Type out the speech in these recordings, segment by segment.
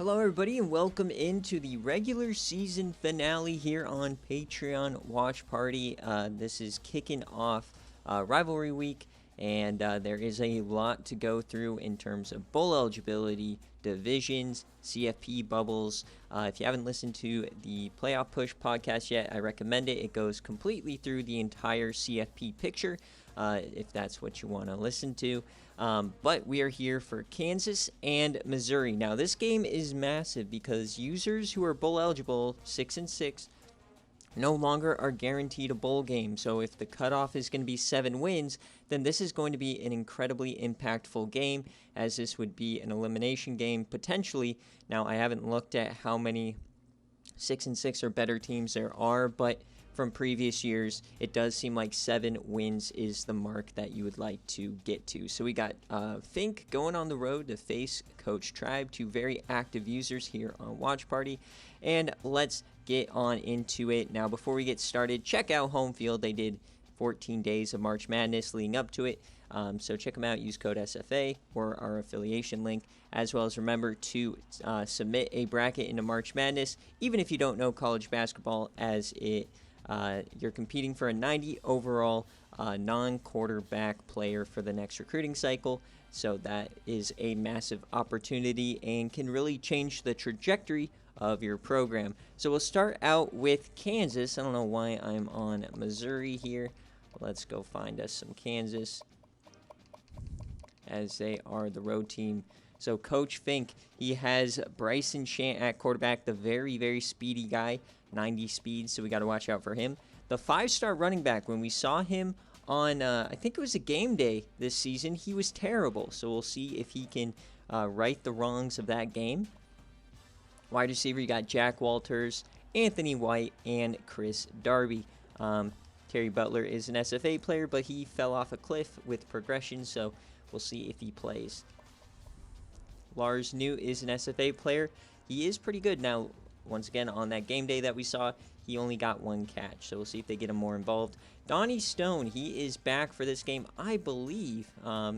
Hello, everybody, and welcome into the regular season finale here on Patreon Watch Party. This is kicking off Rivalry Week, and there is a lot to go through in terms of bowl eligibility, divisions, CFP bubbles. If you haven't listened to the Playoff Push podcast yet, I recommend it. It goes completely through the entire CFP picture, if that's what you want to listen to. But we are here for Kansas and Missouri. Now, this game is massive because users who are bowl eligible, 6-6, no longer are guaranteed a bowl game. So if the cutoff is going to be 7 wins, then this is going to be an incredibly impactful game, as this would be an elimination game potentially. Now, I haven't looked at how many 6-6 or better teams there are, but from previous years, it does seem like 7 wins is the mark that you would like to get to. So we got Fink going on the road to face Coach Tribe, 2 very active users here on Watch Party. And let's get on into it. Now, before we get started, check out Home Field. They did 14 days of March Madness leading up to it. So check them out. Use code SFA or our affiliation link, as well as remember to submit a bracket into March Madness, even if you don't know college basketball, as you're competing for a 90 overall non-quarterback player for the next recruiting cycle. So that is a massive opportunity and can really change the trajectory of your program. So we'll start out with Kansas. I don't know why I'm on Missouri here. Let's go find us some Kansas, as they are the road team. So Coach Fink, he has Bryson Chant at quarterback, the very, very speedy guy, 90 speed, so we got to watch out for him. The 5-star running back, when we saw him on, I think it was a game day this season, he was terrible. So we'll see if he can right the wrongs of that game. Wide receiver, you got Jack Walters, Anthony White, and Chris Darby. Terry Butler is an SFA player, but he fell off a cliff with progression, so we'll see if he plays. Lars New is an SFA player. He is pretty good. Now, once again, on that game day that we saw, he only got 1 catch. So we'll see if they get him more involved. Donnie Stone, he is back for this game, I believe.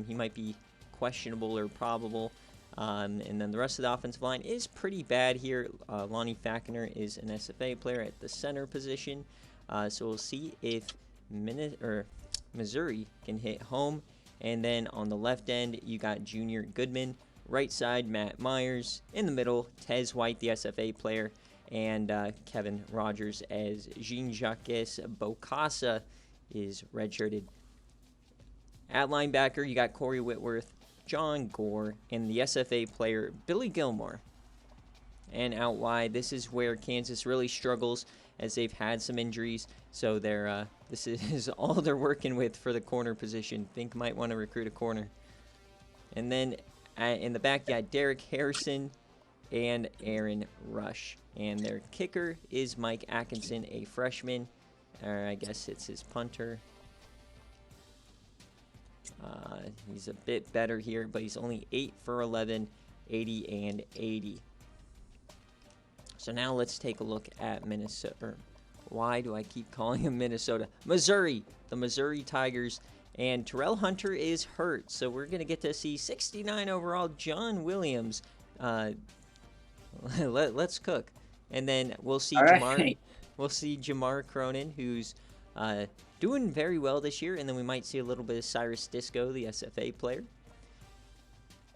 He might be questionable or probable. And then the rest of the offensive line is pretty bad here. Lonnie Falconer is an SFA player at the center position. So we'll see if Missouri can hit home. And then on the left end, you got Junior Goodman. Right side, Matt Myers. In the middle, Tez White, the SFA player. And Kevin Rogers as Jean-Jacques Bocasa is redshirted. At linebacker, you got Corey Whitworth, John Gore, and the SFA player, Billy Gilmore. And out wide, this is where Kansas really struggles, as they've had some injuries. So this is all they're working with for the corner position. Think might want to recruit a corner. And then in the back, you got Derek Harrison and Aaron Rush. And their kicker is Mike Atkinson, a freshman. Or I guess it's his punter. He's a bit better here, but he's only 8 for 11, 80 and 80. So now let's take a look at Minnesota. Why do I keep calling him Minnesota? Missouri, the Missouri Tigers. And Terrell Hunter is hurt, so we're going to get to see 69 overall John Williams. Let's cook. And then we'll see Jamar Cronin, who's doing very well this year. And then we might see a little bit of Cyrus Disco, the SFA player.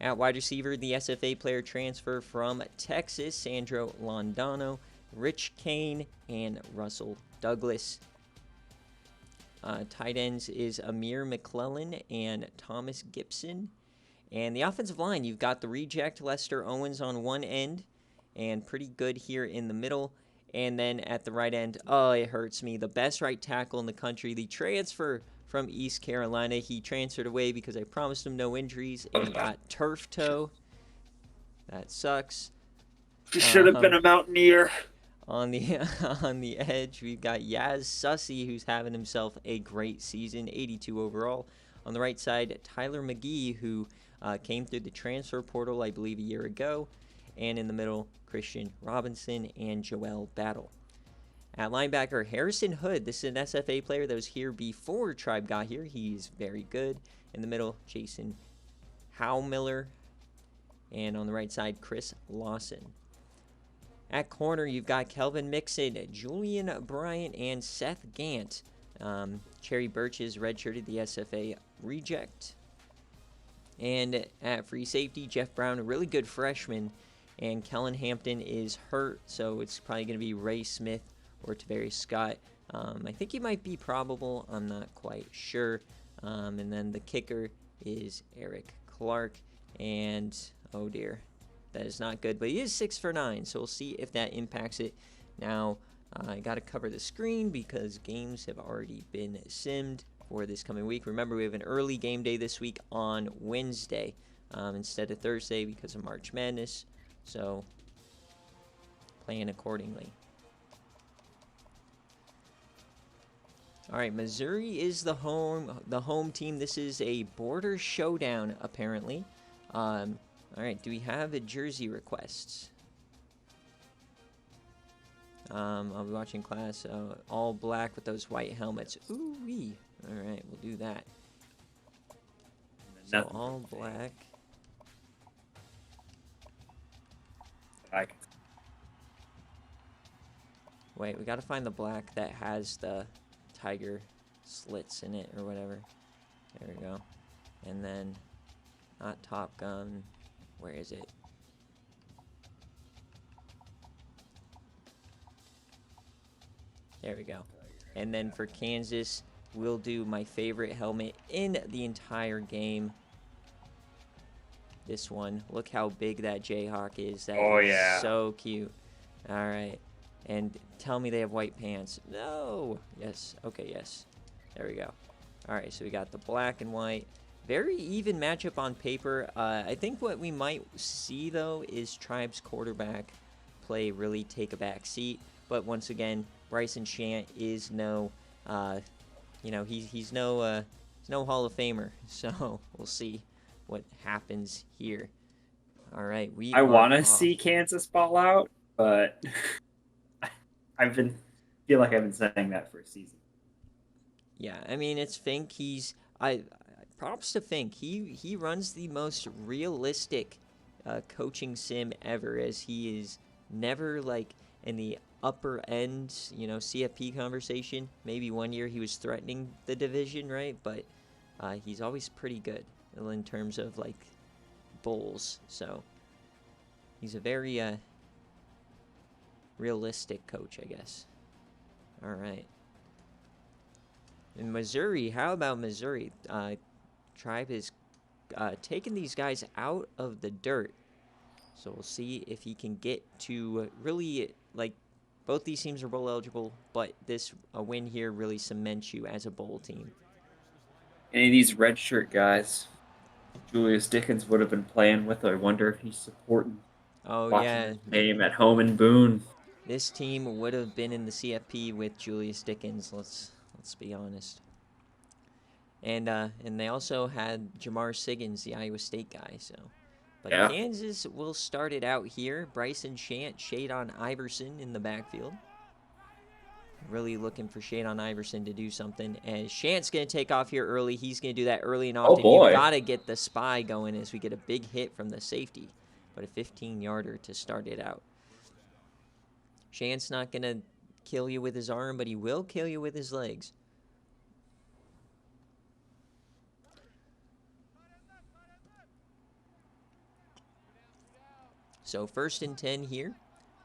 At wide receiver, the SFA player transfer from Texas, Sandro Londano, Rich Kane, and Russell Douglas. Tight ends is Amir McClellan and Thomas Gibson. And the offensive line, you've got the reject Lester Owens on one end, and pretty good here in the middle. And then at the right end, oh, it hurts me, the best right tackle in the country, the transfer from East Carolina. He transferred away because I promised him no injuries, and he got turf toe. That sucks. He should have been a Mountaineer. On the edge, we've got Yaz Sussy, who's having himself a great season, 82 overall. On the right side, Tyler McGee, who came through the transfer portal, I believe, a year ago. And in the middle, Christian Robinson and Joel Battle. At linebacker, Harrison Hood. This is an SFA player that was here before Tribe got here. He's very good. In the middle, Jason Howmiller. And on the right side, Chris Lawson. At corner, you've got Kelvin Mixon, Julian Bryant, and Seth Gant. Cherry Birch is redshirted, the SFA reject. And at free safety, Jeff Brown, a really good freshman. And Kellen Hampton is hurt, so it's probably going to be Ray Smith or Tavarius Scott. I think he might be probable. I'm not quite sure. And then the kicker is Eric Clark. And, oh dear, that is not good. But he is 6 for 9, so we'll see if that impacts it. Now, I got to cover the screen because games have already been simmed for this coming week. Remember, we have an early game day this week on Wednesday instead of Thursday because of March Madness. So, plan accordingly. All right, Missouri is the home team. This is a border showdown, apparently. All right, do we have a jersey requests? I'll be watching class. All black with those white helmets. Ooh-wee. All right, we'll do that. So all black. Wait, we got to find the black that has the tiger slits in it or whatever. There we go. And then, not Top Gun. Where is it? There we go. And then for Kansas, we'll do my favorite helmet in the entire game. This one. Look how big that Jayhawk is. That is so cute. All right. And tell me they have white pants. No. Yes. Okay, yes. There we go. All right, so we got the black and white. Very even matchup on paper. I think what we might see, though, is Tribe's quarterback play really take a back seat. But once again, Bryson Shant is no, he's no Hall of Famer. So we'll see what happens here. All right, I want to see Kansas ball out, but feel like I've been saying that for a season. Yeah, I mean, it's Fink. Props to Fink. He runs the most realistic coaching sim ever, as he is never like in the upper end, CFP conversation. Maybe one year he was threatening the division, right? But he's always pretty good in terms of like bowls. So he's a very realistic coach, I guess. All right. In Missouri, how about Missouri? Tribe is taking these guys out of the dirt. So we'll see if he can get to really, like, both these teams are bowl eligible, but a win here really cements you as a bowl team. Any of these redshirt guys Julius Dickens would have been playing with, I wonder if he's supporting his game at home in Boone. This team would have been in the CFP with Julius Dickens, let's be honest. And they also had Jamar Siggins, the Iowa State guy. So, but yeah. Kansas will start it out here. Bryson Shant, Shadon Iverson in the backfield. Really looking for Shadon Iverson to do something. And Shant's going to take off here early. He's going to do that early and often. Oh boy. You've got to get the spy going as we get a big hit from the safety. But a 15-yarder to start it out. Shant's not going to kill you with his arm, but he will kill you with his legs. So 1st and 10 here,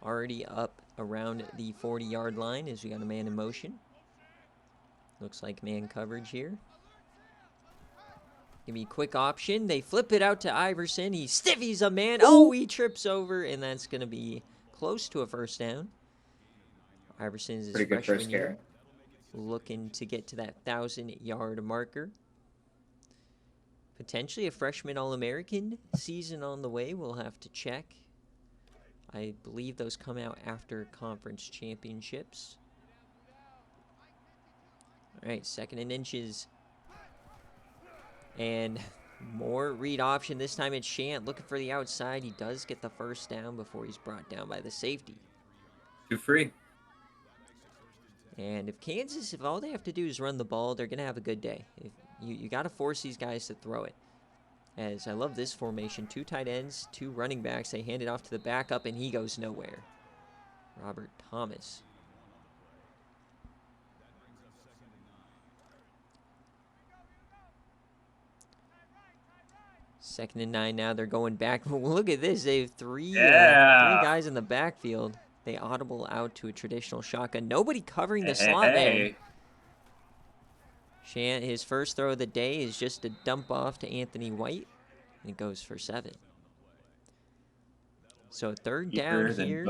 already up around the 40-yard line as we got a man in motion. Looks like man coverage here. Give me a quick option. They flip it out to Iverson. He stiffies a man. Oh, he trips over, and that's going to be close to a first down. Iverson is his freshman year, looking to get to that 1,000-yard marker. Potentially a freshman All-American season on the way. We'll have to check. I believe those come out after conference championships. All right, 2nd and inches. And more read option. This time it's Shant looking for the outside. He does get the first down before he's brought down by the safety. 2 free. And if all they have to do is run the ball, they're going to have a good day. You got to force these guys to throw it. As I love this formation, 2 tight ends, 2 running backs. They hand it off to the backup, and he goes nowhere. Robert Thomas. Second and 9 now. They're going back. Look at this. They have three guys in the backfield. They audible out to a traditional shotgun. Nobody covering the slot man. His first throw of the day is just a dump off to Anthony White, and it goes for 7. So a third down here.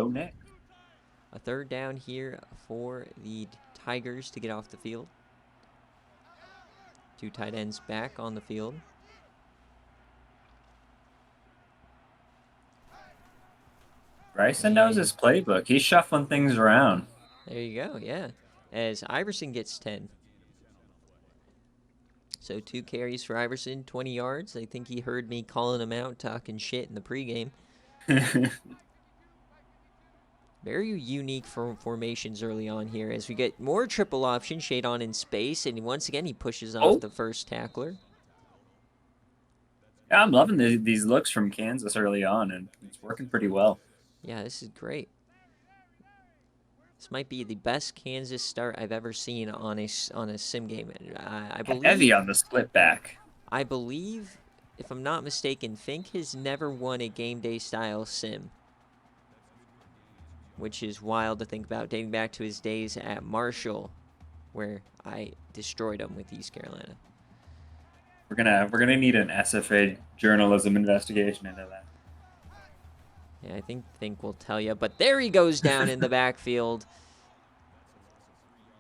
A third down here for the Tigers to get off the field. 2 tight ends back on the field. Bryson knows his playbook. He's shuffling things around. There you go, yeah. As Iverson gets 10. So 2 carries for Iverson, 20 yards. I think he heard me calling him out, talking shit in the pregame. Very unique formations early on here as we get more triple option. Shadon in space, and once again he pushes off the first tackler. Yeah, I'm loving these looks from Kansas early on, and it's working pretty well. Yeah, this is great. This might be the best Kansas start I've ever seen on a sim game. I believe heavy on the split back. I believe, if I'm not mistaken, Fink has never won a game day style sim, which is wild to think about, dating back to his days at Marshall, where I destroyed him with East Carolina. We're gonna need an SFA journalism investigation into that. Yeah, I think Fink will tell you, but there he goes down in the backfield.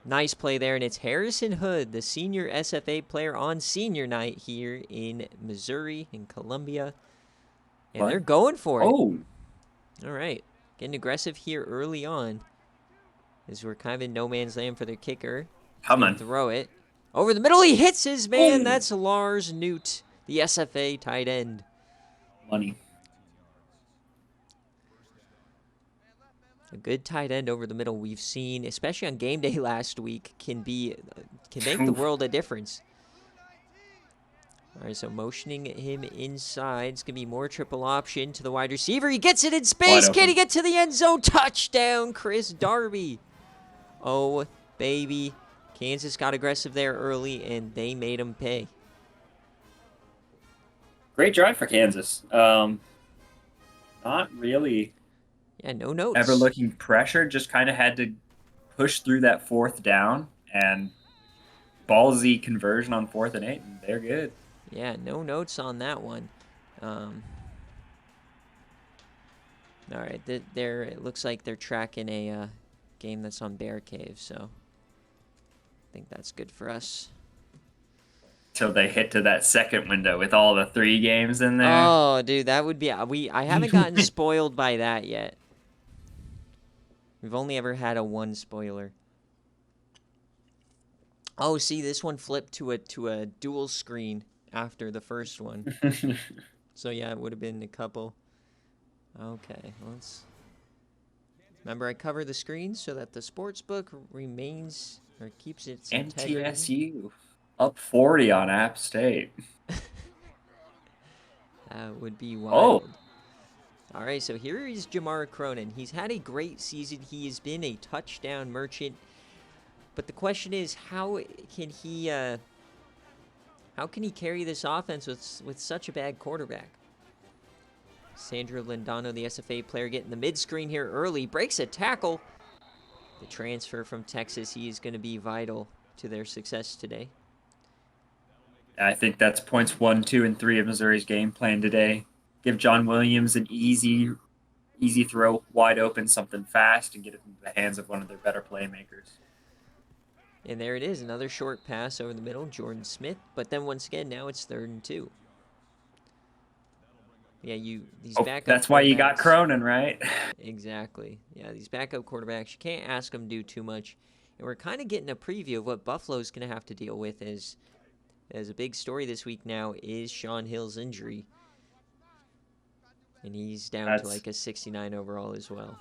Nice play there, and it's Harrison Hood, the senior SFA player on senior night here in Missouri, in Columbia. And they're going for it. Oh. All right. Getting aggressive here early on, as we're kind of in no man's land for their kicker. Come on. Throw it. Over the middle, he hits his man. Ooh. That's Lars Newt, the SFA tight end. Money. A good tight end over the middle we've seen, especially on game day last week, can make the world a difference. All right, so motioning him inside. It's going to be more triple option to the wide receiver. He gets it in space. Can he get to the end zone? Touchdown, Chris Darby. Oh, baby. Kansas got aggressive there early, and they made him pay. Great drive for Kansas. Not really... Yeah, no notes. Ever looking pressured, just kind of had to push through that 4th down, and ballsy conversion on 4th and 8, and they're good. Yeah, no notes on that one. All right, it looks like they're tracking a game that's on BearCave, so I think that's good for us. Till they hit to that second window with all the 3 games in there. Oh, dude, that would be... I haven't gotten spoiled by that yet. We've only ever had a 1 spoiler. Oh, see, this one flipped to a dual screen after the first one. So yeah, it would have been a couple. Okay, let's... Remember, I cover the screen so that the sportsbook remains or keeps its integrity. MTSU up 40 on App State. That would be wild. Oh. All right, so here is Jamar Cronin. He's had a great season. He has been a touchdown merchant. But the question is, how can he carry this offense with such a bad quarterback? Sandro Lindano, the SFA player, getting the mid-screen here early. Breaks a tackle. The transfer from Texas, he is going to be vital to their success today. I think that's points 1, 2, and 3 of Missouri's game plan today. Give John Williams an easy throw, wide open, something fast, and get it into the hands of one of their better playmakers. And there it is, another short pass over the middle, Jordan Smith. But then once again, now it's 3rd and 2. Yeah, these backup. That's why you got Cronin, right? Exactly. Yeah, these backup quarterbacks, you can't ask them to do too much. And we're kind of getting a preview of what Buffalo's going to have to deal with as a big story this week now is Sean Hill's injury. And he's down to like a 69 overall as well.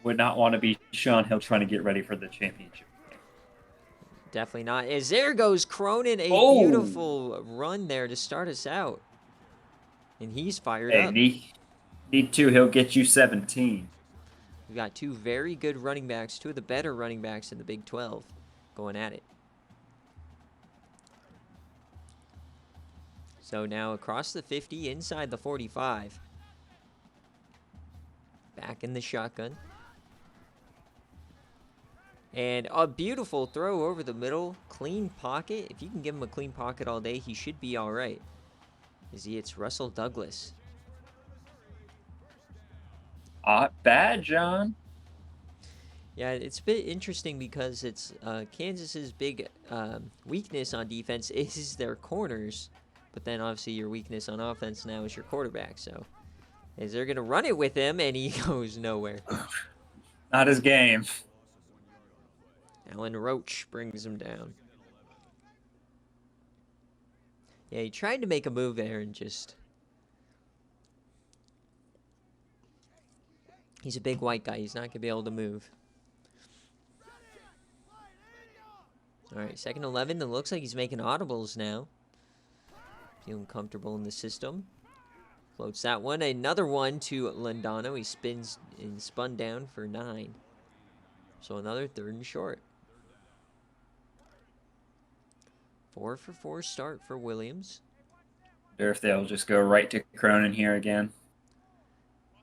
Would not want to be Sean Hill trying to get ready for the championship game. definitely not. As there goes Cronin, a Oh. beautiful run there to start us out. And he's fired Hey, up. need 2, he'll get you 17. We've got 2 very good running backs, 2 of the better running backs in the Big 12 going at it. So now across the 50, inside the 45. Back in the shotgun. And a beautiful throw over the middle. Clean pocket. If you can give him a clean pocket all day, he should be all right. As he hits Russell Douglas. Not bad, John. Yeah, it's a bit interesting because it's Kansas's big weakness on defense is their corners. But then obviously your weakness on offense now is your quarterback. So as they're going to run it with him, and he goes nowhere. Not his game. Alan Roach brings him down. Yeah, he tried to make a move there and just... He's a big white guy. He's not going to be able to move. All right, 2nd 11. It looks like he's making audibles now. Feeling comfortable in the system. Floats that one. Another one to Londano. He spins and spun down for 9. So another 3rd and short. 4 for 4 start for Williams. Wonder if they'll just go right to Cronin here again.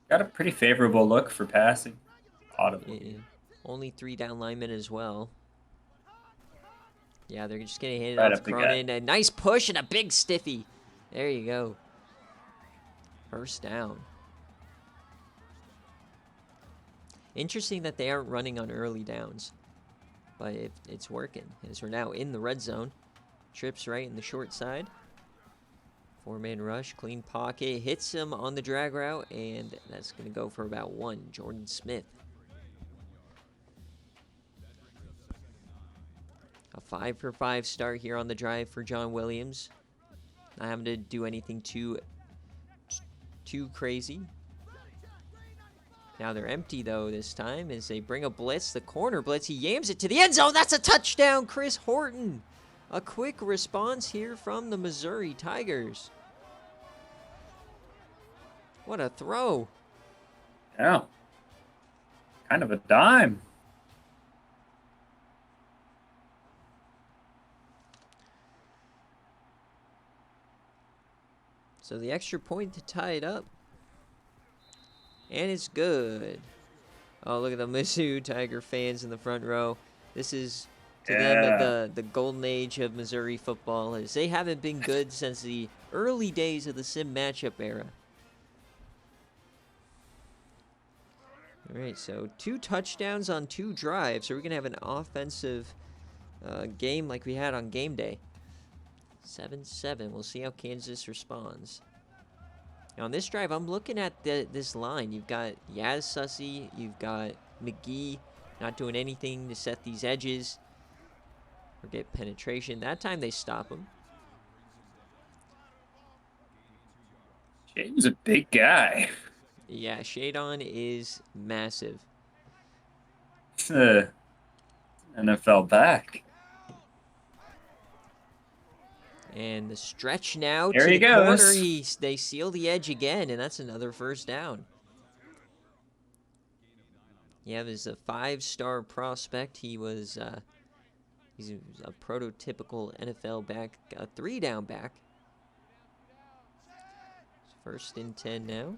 Got a pretty favorable look for passing. Audible. Yeah. Only 3 down linemen as well. Yeah, they're just going to hand it Right off up to the Cronin. A nice push and a big stiffy. There you go. First down. Interesting that they aren't running on early downs. But it's working. As we're now in the red zone. Trips right in the short side. 4-man rush. Clean pocket. Hits him on the drag route. And that's going to go for about 1. Jordan Smith. A 5 for 5 start here on the drive for John Williams. Not having to do anything too crazy. Now they're empty, though, this time, as they bring a blitz. The corner blitz. He yams it to the end zone. That's a touchdown, Chris Horton. A quick response here from the Missouri Tigers. What a throw. Yeah. Kind of a dime. So the extra point to tie it up. And it's good. Oh, look at the Mizzou Tiger fans in the front row. This is, to them, the golden age of Missouri football. As they haven't been good since the early days of the sim matchup era. All right, so 2 touchdowns on 2 drives. So we're going to have an offensive game like we had on game day. 7-7. We'll see how Kansas responds. Now on this drive, I'm looking at this line. You've got Yaz Sussy. You've got McGee not doing anything to set these edges or get penetration. That time they stop him. Shaden's a big guy. Yeah, Shadon is massive. NFL back. And the stretch now There to he the goes. corner. They seal the edge again, and that's another first down. Yeah, there's a 5-star prospect. He's a prototypical NFL back, a 3-down back. 1st and 10 now.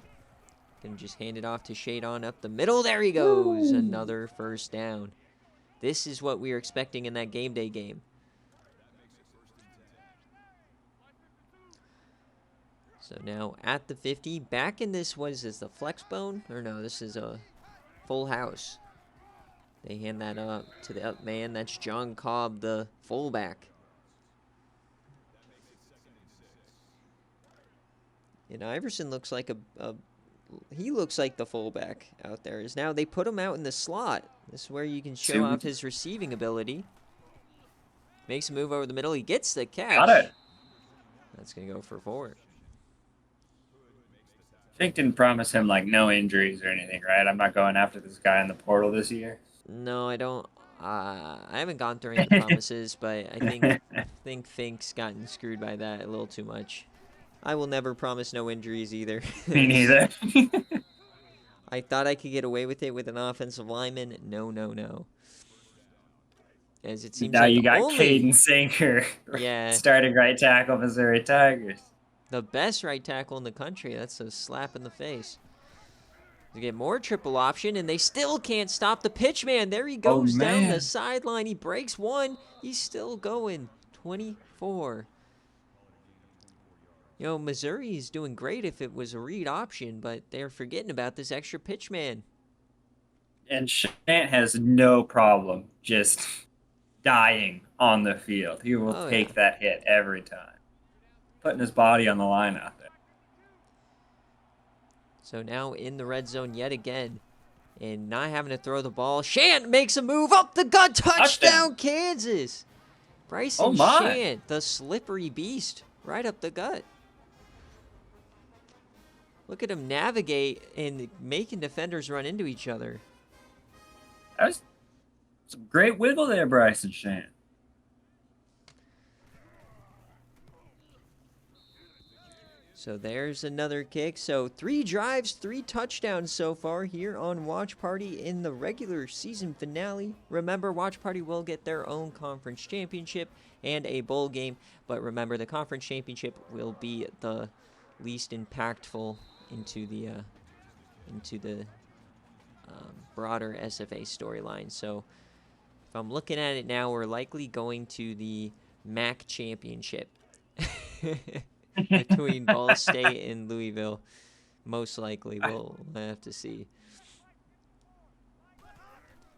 Can just hand it off to Shadon up the middle. There he goes. Woo. Another first down. This is what we were expecting in that game day game. So now at the 50, back in this, what is this, the flex bone? Or no, this is a full house. They hand that up to the up man. That's John Cobb, the fullback. And Iverson looks like he looks like the fullback out there. Is now they put him out in the slot. This is where you can show off his receiving ability. Makes a move over the middle. He gets the catch. Got it. That's going to go for 4. Fink didn't promise him like no injuries or anything, right? I'm not going after this guy in the portal this year. No, I don't. I haven't gone through any of the promises, but I think Fink's gotten screwed by that a little too much. I will never promise no injuries either. Me neither. I thought I could get away with it with an offensive lineman. No, no, no. As it seems Now like you got only Caden Sinker, yeah, starting right tackle, Missouri Tigers. the best right tackle in the country. That's a slap in the face. They get more triple option, and they still can't stop the pitch man. There he Oh, goes down the man. sideline. He breaks one. He's still going. 24. You know, Missouri is doing great if it was a read option, but they're forgetting about this extra pitch man. And Shant has no problem just dying on the field. He will take that hit every time. Putting his body on the line out there. So now in the red zone yet again. And not having to throw the ball. Shant makes a move up the gut. Touchdown, Kansas. Bryson Shant, the slippery beast, right up the gut. Look at him navigate and making defenders run into each other. That was some great wiggle there, Bryson Shant. So there's another kick. So 3 drives, 3 touchdowns so far here on Watch Party in the regular season finale. Remember, Watch Party will get their own conference championship and a bowl game. But remember, the conference championship will be the least impactful into the broader SFA storyline. So if I'm looking at it now, we're likely going to the MAC championship. Between Ball State and Louisville. Most likely. We'll have to see.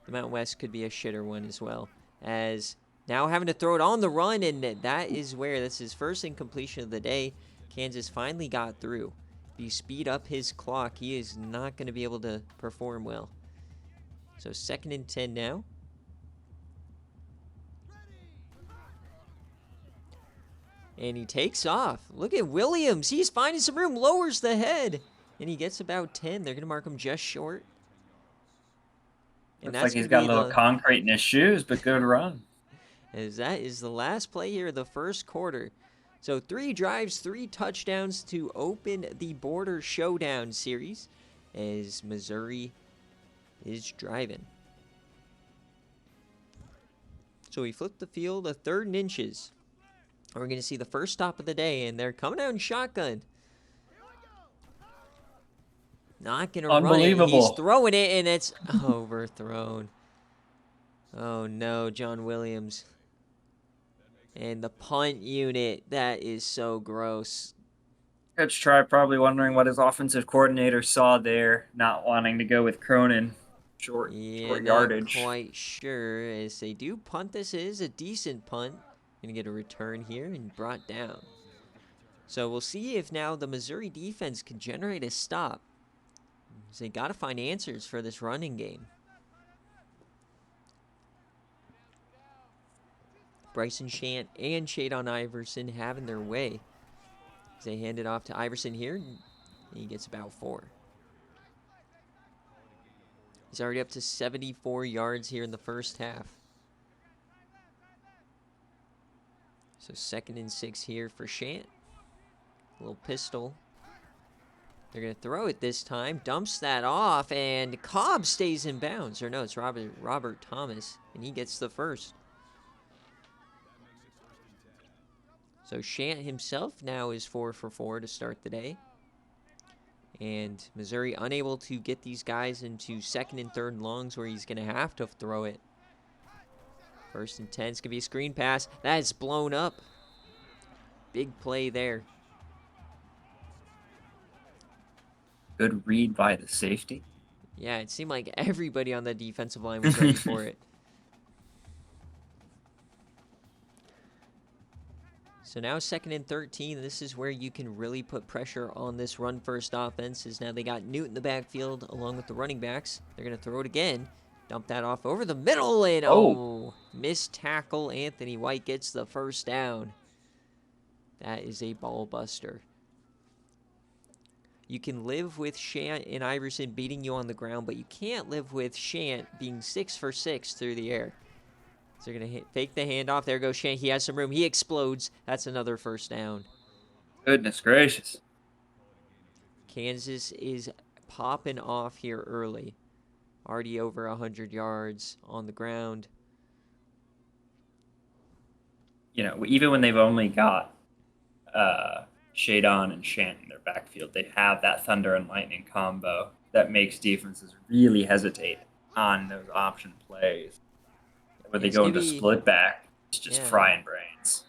The Mountain West could be a shitter one as well. As now having to throw it on the run, and that is where this is first incompletion of the day. Kansas finally got through. If you speed up his clock, he is not going to be able to perform well. So 2nd and 10 now. And he takes off. Look at Williams. He's finding some room. Lowers the head. And he gets about 10. They're going to mark him just short. And looks like he's got a little concrete in his shoes, but good run. As that is the last play here of the first quarter. So 3 drives, 3 touchdowns to open the Border Showdown series as Missouri is driving. So he flipped the field a 3rd and inches. We're going to see the first stop of the day, and they're coming out in shotgun. Not going to run it. He's throwing it, and it's overthrown. Oh, no, John Williams. And the punt unit, that is so gross. Coach Tribe probably wondering what his offensive coordinator saw there, not wanting to go with Cronin. Short yardage. Not quite sure. As they do punt, this is a decent punt. Going to get a return here and brought down. So we'll see if now the Missouri defense can generate a stop. So they got to find answers for this running game. Bryson Shant and Shadon Iverson having their way. As they hand it off to Iverson here, and he gets about 4. He's already up to 74 yards here in the first half. So 2nd and 6 here for Shant. A little pistol. They're going to throw it this time. Dumps that off, and Cobb stays in bounds. Or no, it's Robert Thomas, and he gets the first. So Shant himself now is 4 for 4 to start the day. And Missouri unable to get these guys into 2nd and 3rd longs where he's going to have to throw it. 1st and 10. It's going to be a screen pass. That is blown up. Big play there. Good read by the safety. Yeah, it seemed like everybody on the defensive line was ready for it. So now 2nd and 13. This is where you can really put pressure on this run-first offense. Is now they got Newt in the backfield along with the running backs. They're going to throw it again. Dump that off over the middle, and missed tackle. Anthony White gets the first down. That is a ball buster. You can live with Shant and Iverson beating you on the ground, but you can't live with Shant being 6 for 6 through the air. So they're going to fake the handoff. There goes Shank. He has some room. He explodes. That's another first down. Goodness gracious. Kansas is popping off here early. Already over 100 yards on the ground. You know, even when they've only got Shadon and Shant in their backfield, they have that thunder and lightning combo that makes defenses really hesitate on those option plays. Where they go into split back, it's just frying brains.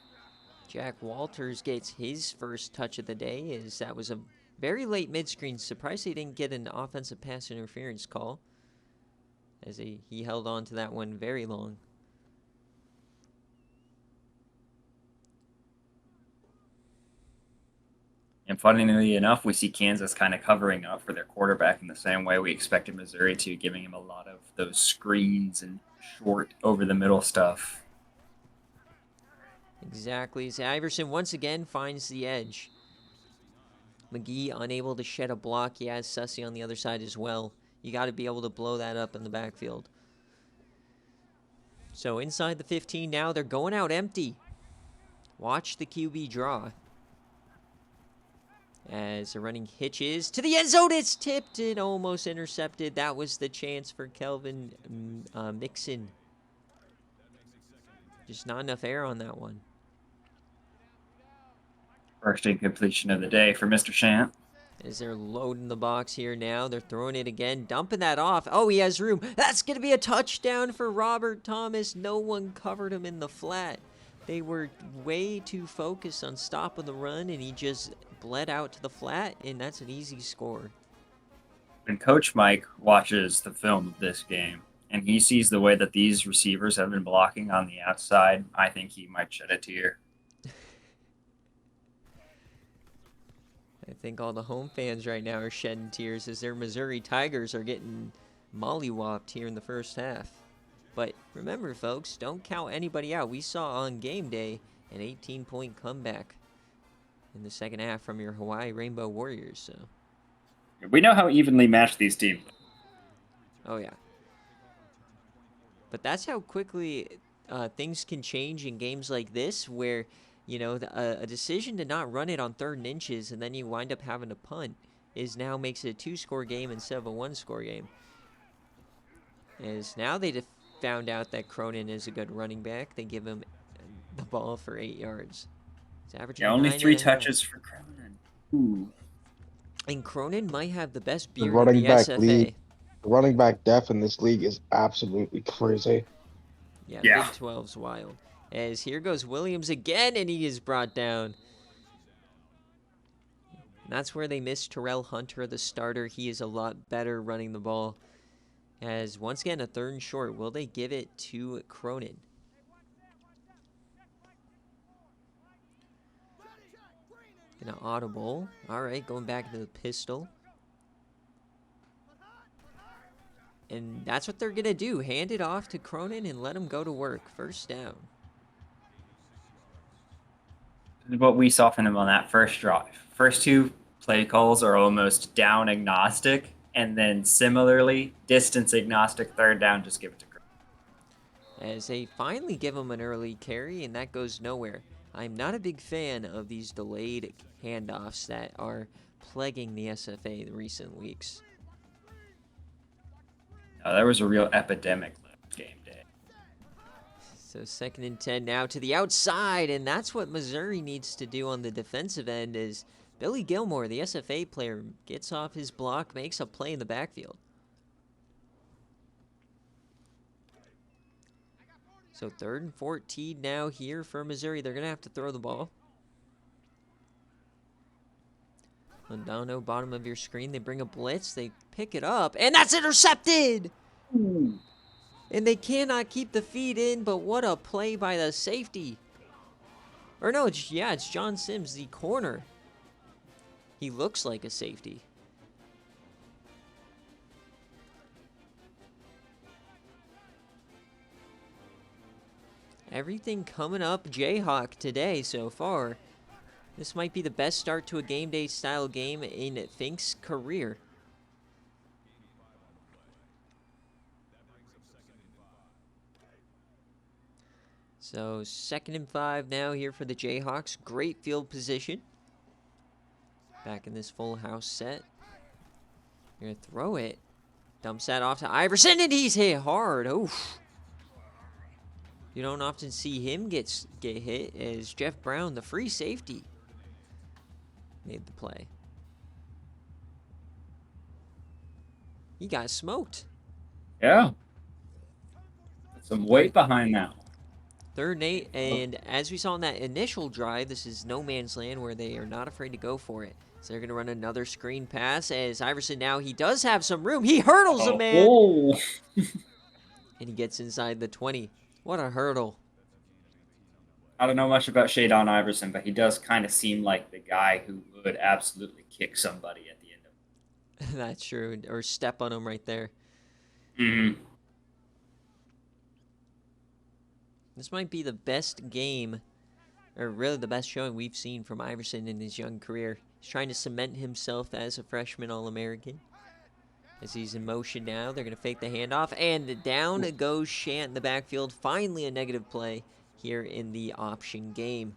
Jack Walters gets his first touch of the day, as that was a very late mid-screen. Surprised he didn't get an offensive pass interference call, as he held on to that one very long. And funnily enough, we see Kansas kind of covering up for their quarterback in the same way we expected Missouri to, giving him a lot of those screens and short over-the-middle stuff. Exactly. As Iverson once again finds the edge. McGee unable to shed a block. He has Sussy on the other side as well. You got to be able to blow that up in the backfield. So inside the 15 now, they're going out empty. Watch the QB draw. As the running hitches to the end zone, it's tipped and almost intercepted. That was the chance for Kelvin Mixon. Just not enough air on that one. First incompletion of the day for Mr. Shant. As they're loading the box here now, they're throwing it again, dumping that off. Oh, he has room. That's going to be a touchdown for Robert Thomas. No one covered him in the flat. They were way too focused on stopping the run, and he just bled out to the flat, and that's an easy score. When Coach Mike watches the film of this game, and he sees the way that these receivers have been blocking on the outside, I think he might shed a tear. I think all the home fans right now are shedding tears as their Missouri Tigers are getting mollywopped here in the first half. But remember, folks, don't count anybody out. We saw on game day an 18-point comeback in the second half from your Hawaii Rainbow Warriors. So we know how evenly matched these teams. Oh, yeah. But that's how quickly things can change in games like this, where, you know, a decision to not run it on 3rd and inches and then you wind up having to punt now makes it a 2-score game instead of a 1-score game. As now they found out that Cronin is a good running back. They give him the ball for 8 yards. It's averaging only 3 9.5. touches for Cronin. Ooh. And Cronin might have the best beard in the SFA. The running back depth in this league is absolutely crazy. Yeah, Big 12's wild. As here goes Williams again, and he is brought down. And that's where they missed Terrell Hunter, the starter. He is a lot better running the ball. As once again, a 3rd and short. Will they give it to Cronin? An audible. All right, going back to the pistol. And that's what they're going to do. Hand it off to Cronin and let him go to work. First down. What we saw from him on that first drive. First 2 play calls are almost down agnostic. And then similarly, distance agnostic, 3rd down, just give it to Cronin. As they finally give him an early carry, and that goes nowhere. I'm not a big fan of these delayed handoffs that are plaguing the SFA in recent weeks. There was a real epidemic last game day. So 2nd and 10 now to the outside, and that's what Missouri needs to do on the defensive end. Is Billy Gilmore, the SFA player, gets off his block, makes a play in the backfield. So 3rd and 14 now here for Missouri. They're going to have to throw the ball. Londano, bottom of your screen. They bring a blitz. They pick it up, and that's intercepted! Ooh. And they cannot keep the feed in, but what a play by the safety. Or no, it's John Sims, the corner. He looks like a safety. Everything coming up Jayhawk today so far. This might be the best start to a game day style game in Fink's career. So 2nd and 5 now here for the Jayhawks. Great field position. Back in this full house set. You're going to throw it. Dumps that off to Iverson, and he's hit hard. Oof. You don't often see him get hit, as Jeff Brown, the free safety, made the play. He got smoked. Yeah. Some weight behind that one. 3rd and 8, and as we saw in that initial drive, this is no man's land where they are not afraid to go for it. So they're going to run another screen pass as Iverson now, he does have some room. He hurdles a man. Oh. And he gets inside the 20. What a hurdle. I don't know much about Shadon Iverson, but he does kind of seem like the guy who would absolutely kick somebody at the end of it. That's true. Or step on him right there. Mm-hmm. This might be the best game, or really the best showing we've seen from Iverson in his young career. He's trying to cement himself as a freshman All-American. As he's in motion now, they're going to fake the handoff, and down goes Shant in the backfield. Finally a negative play here in the option game.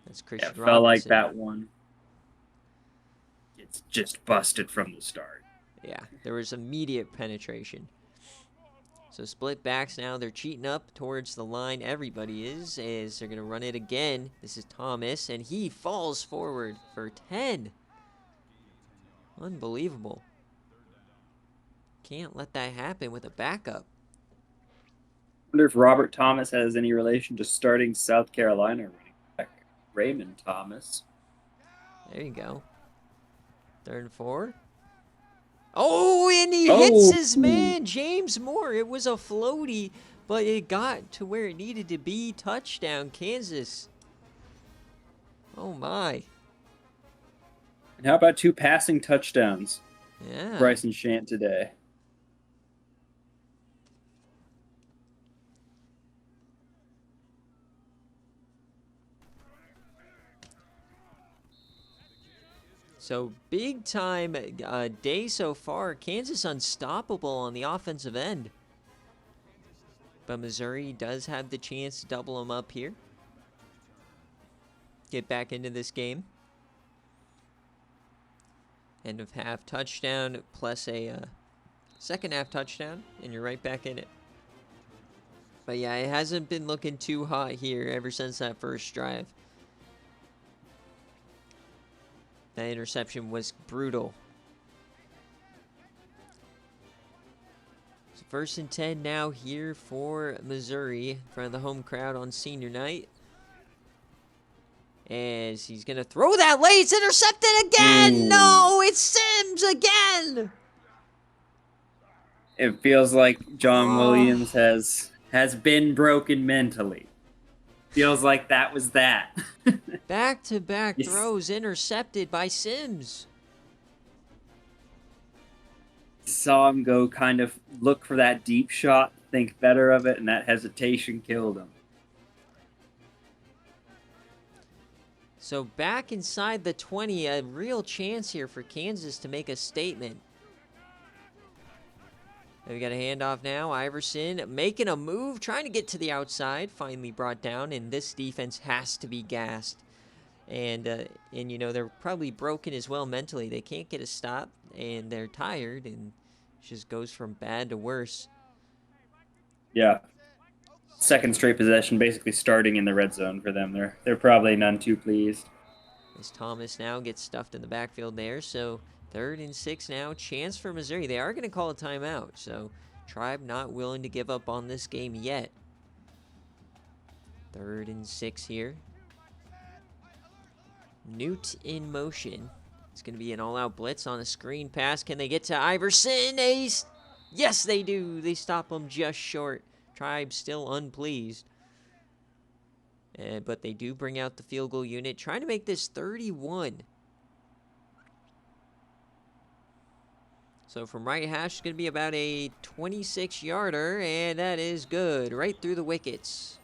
That's Christian Robinson. Felt like that one. It's just busted from the start. Yeah, there was immediate penetration. So split backs now. They're cheating up towards the line. Everybody is, as they're going to run it again. This is Thomas, and he falls forward for 10. Unbelievable. Can't let that happen with a backup. Wonder if Robert Thomas has any relation to starting South Carolina running back Raymond Thomas. There you go. 3rd and 4. Oh, and he hits his man, James Moore. It was a floaty, but it got to where it needed to be. Touchdown, Kansas. Oh, my. And how about 2 passing touchdowns? Yeah. Bryson Shant today. So big time day so far. Kansas unstoppable on the offensive end. But Missouri does have the chance to double them up here. Get back into this game. End of half touchdown plus a second half touchdown, and you're right back in it. But yeah, it hasn't been looking too hot here ever since that first drive. That interception was brutal. So 1st and 10 now here for Missouri in front of the home crowd on senior night. As he's going to throw that late. It's intercepted again. No, it's Sims again. It feels like John Williams has been broken mentally. Feels like that was that. Back-to-back throws intercepted by Sims. Saw him go kind of look for that deep shot, think better of it, and that hesitation killed him. So back inside the 20, a real chance here for Kansas to make a statement. We got a handoff now. Iverson making a move, trying to get to the outside. Finally brought down, and this defense has to be gassed. And you know, they're probably broken as well mentally. They can't get a stop, and they're tired, and it just goes from bad to worse. Yeah. 2nd straight possession, basically starting in the red zone for them. They're probably none too pleased. As Thomas now gets stuffed in the backfield there, so 3rd and 6 now. Chance for Missouri. They are going to call a timeout, so Tribe not willing to give up on this game yet. 3rd and 6 here. Newt in motion. It's going to be an all-out blitz on a screen pass. Can they get to Iverson? Yes, they do. They stop him just short. Tribe still unpleased. But they do bring out the field goal unit, trying to make this 31. So from right hash, it's going to be about a 26-yarder, and that is good. Right through the wickets.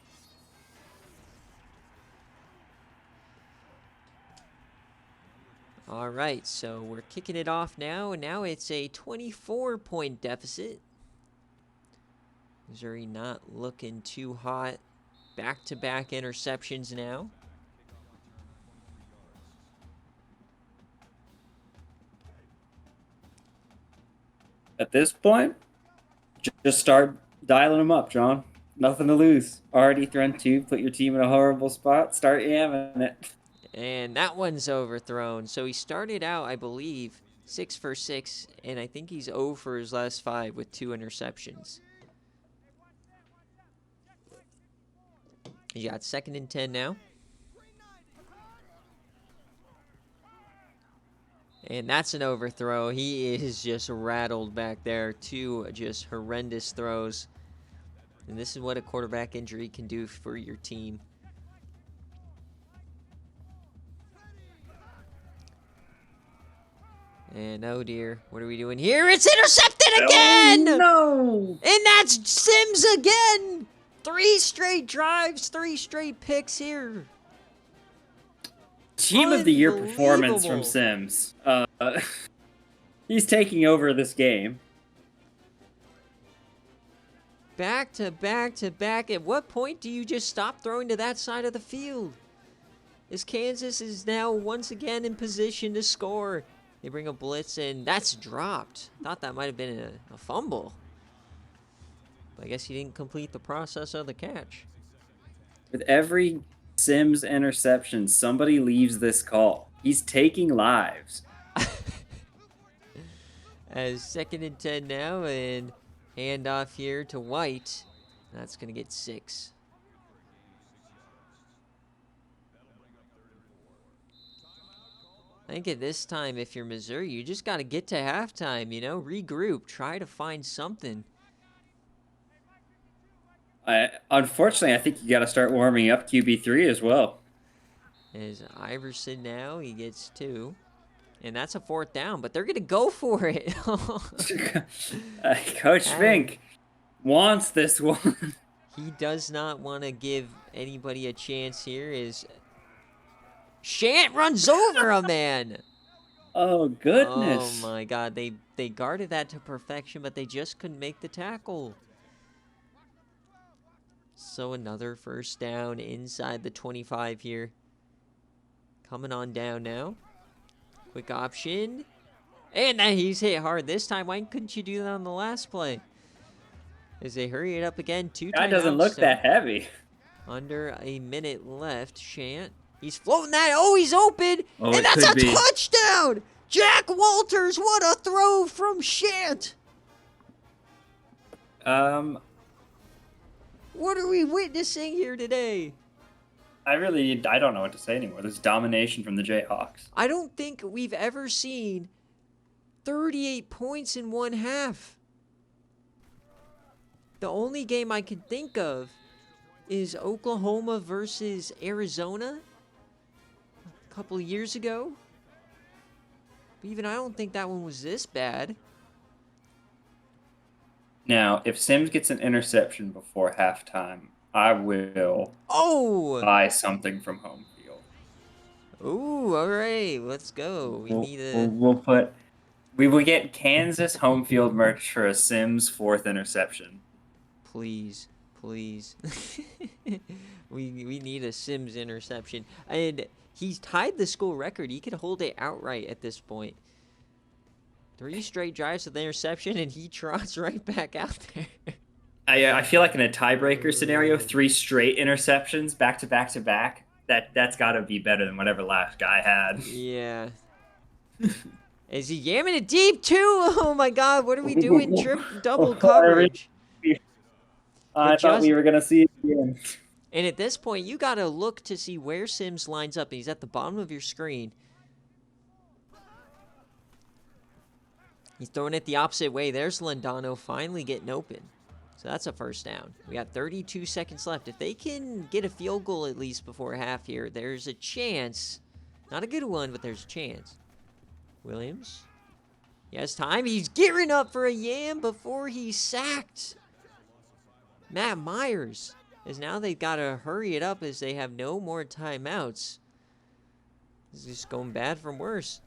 All right, so we're kicking it off now, and now it's a 24-point deficit. Missouri not looking too hot. Back-to-back interceptions now. At this point, just start dialing them up, John. Nothing to lose. Already thrown 2, put your team in a horrible spot. Start yamming it. And that one's overthrown. So he started out, I believe, 6 for 6, and I think he's 0 for his last 5 with 2 interceptions. You got 2nd and 10 now. And that's an overthrow. He is just rattled back there. 2 just horrendous throws. And this is what a quarterback injury can do for your team. And oh dear, what are we doing here? It's intercepted again! Oh, no! And that's Sims again! 3 straight drives, 3 straight picks here. Team of the year performance from Sims. He's taking over this game. Back to back to back. At what point do you just stop throwing to that side of the field? As Kansas is now once again in position to score. They bring a blitz in. That's dropped. Thought that might have been a fumble. But I guess he didn't complete the process of the catch. With every Sims interception, somebody leaves this call. He's taking lives. As 2nd and 10 now, and handoff here to White. That's going to get 6. I think at this time, if you're Missouri, you just got to get to halftime, you know, regroup, try to find something. Unfortunately, I think you got to start warming up QB3 as well. As Iverson now, he gets 2. And that's a 4th down, but they're going to go for it. Coach Fink wants this one. He does not want to give anybody a chance here. Is Shant runs over a man. Oh, goodness. Oh, my God. They guarded that to perfection, but they just couldn't make the tackle. So another 1st down inside the 25 here. Coming on down now. Quick option. And then he's hit hard this time. Why couldn't you do that on the last play? As they hurry it up again. 2 timeouts. That doesn't look that heavy. Under a minute left. Shant. He's floating that. Oh, he's open. Oh, and that's a touchdown. Jack Walters. What a throw from Shant. What are we witnessing here today? I don't know what to say anymore. There's domination from the Jayhawks. I don't think we've ever seen 38 points in one half. The only game I can think of is Oklahoma versus Arizona a couple of years ago. But even I don't think that one was this bad. Now, if Sims gets an interception before halftime, I will buy something from home field. Ooh, all right, let's go. We will get Kansas home field merch for a Sims 4th interception. Please. we need a Sims interception. And he's tied the school record. He could hold it outright at this point. 3 straight drives with the interception, and he trots right back out there. I feel like in a tiebreaker scenario, 3 straight interceptions back to back to back. That's got to be better than whatever last guy had. Yeah. Is he yamming it deep too? Oh my God! What are we doing? Double coverage. I thought we were gonna see it again. And at this point, you gotta look to see where Sims lines up. He's at the bottom of your screen. He's throwing it the opposite way. There's Lindano finally getting open. So that's a 1st down. We got 32 seconds left. If they can get a field goal at least before half here, there's a chance. Not a good one, but there's a chance. Williams. He has time. He's gearing up for a yam before he's sacked. Matt Myers. As now they've got to hurry it up as they have no more timeouts. This is just going bad from worse.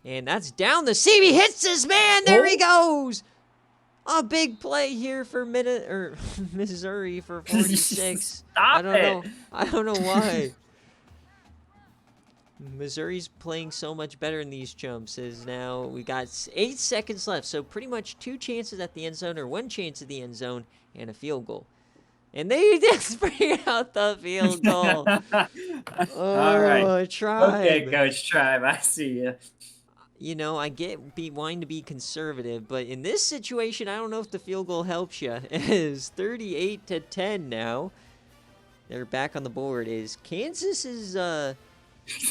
And that's down the seam. He hits his man. There he goes. A big play here for Missouri for 46. Stop I don't it. know. I don't know why. Missouri's playing so much better in these jumps. Is now we got 8 seconds left, so pretty much 2 chances at the end zone or 1 chance at the end zone and a field goal. And they just bring out the field goal. All right. Tribe. Okay, Coach Tribe, I see you. You know, I get wanting to be conservative, but in this situation, I don't know if the field goal helps you. It is 38-10 now. They're back on the board. Kansas is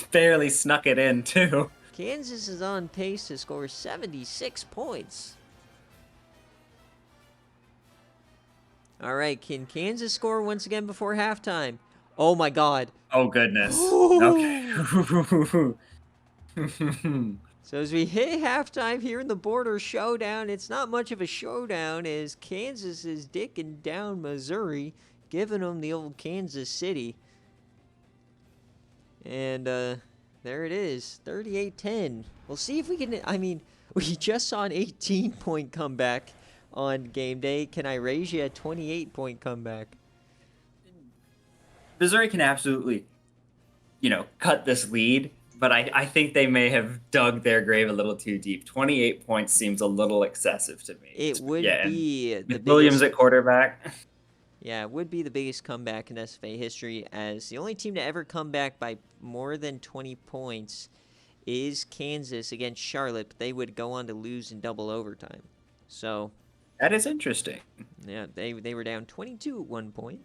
Barely snuck it in, too. Kansas is on pace to score 76 points. All right, can Kansas score once again before halftime? Oh my God. Oh, goodness. Okay. So as we hit halftime here in the border showdown, it's not much of a showdown as Kansas is dicking down Missouri, giving them the old Kansas City. And there it is, 38-10. We'll see if we can, I mean, we just saw an 18-point comeback on game day. Can I raise you a 28-point comeback? Missouri can absolutely, cut this lead, but I think they may have dug their grave a little too deep. 28 points seems a little excessive to me. It would be the with Williams biggest, at quarterback. Yeah, it would be the biggest comeback in SFA history, as the only team to ever come back by more than 20 points is Kansas against Charlotte, but they would go on to lose in double overtime. So That is interesting. yeah, they were down 22 at one point.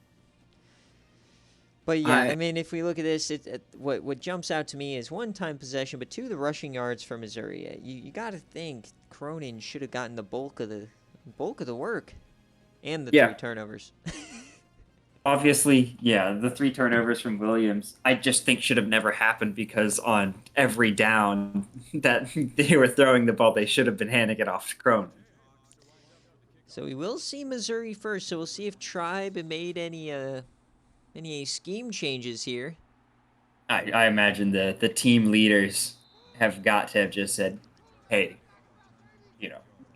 But yeah, I mean, if we look at this, what jumps out to me is 1 time possession, but 2 the rushing yards for Missouri. You got to think Cronin should have gotten the bulk of the work, and the 3 turnovers. Obviously, yeah, the 3 turnovers from Williams, I just think should have never happened, because on every down that they were throwing the ball, they should have been handing it off to Cronin. So we will see Missouri first. So we'll see if Tribe made any scheme changes here. I imagine the team leaders have got to have just said, hey,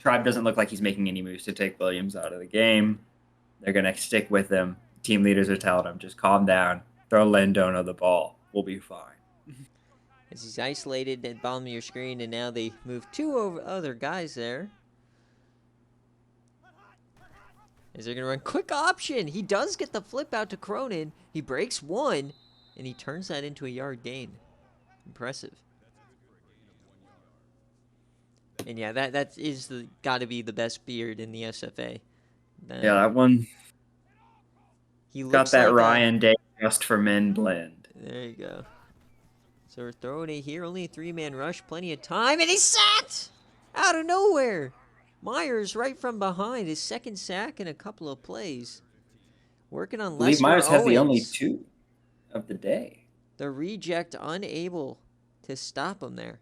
Tribe doesn't look like he's making any moves to take Williams out of the game. They're going to stick with him. Team leaders are telling him, just calm down, throw Landona the ball. We'll be fine. As he's isolated at the bottom of your screen, and now they move 2 other guys there. Is they're going to run quick option. He does get the flip out to Cronin. He breaks 1, and he turns that into a yard gain. Impressive. And yeah, that is got to be the best beard in the SFA. Yeah, that one. He got that like Ryan Day just for men blend. There you go. So we're throwing it here. Only a 3-man rush. Plenty of time. And he's sacked! Out of nowhere. Myers right from behind. His 2nd sack in a couple of plays. Working on Lester Owens. Myers had the only 2 of the day. The reject unable to stop him there.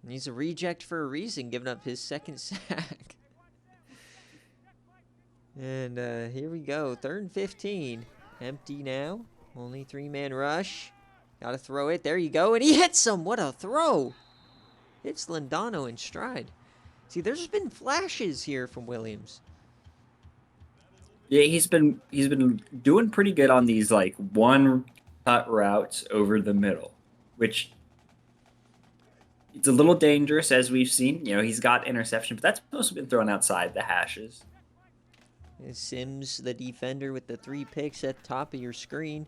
And he's a reject for a reason, giving up his 2nd sack. And here we go. 3rd and 15. Empty now. Only 3-man rush. Got to throw it. There you go. And he hits him. What a throw. Hits Lindano in stride. See, there's been flashes here from Williams. Yeah, he's been doing pretty good on these like 1-cut routes over the middle, which it's a little dangerous, as we've seen. He's got interception, but that's mostly been thrown outside the hashes. Sims, the defender, with the 3 picks at the top of your screen.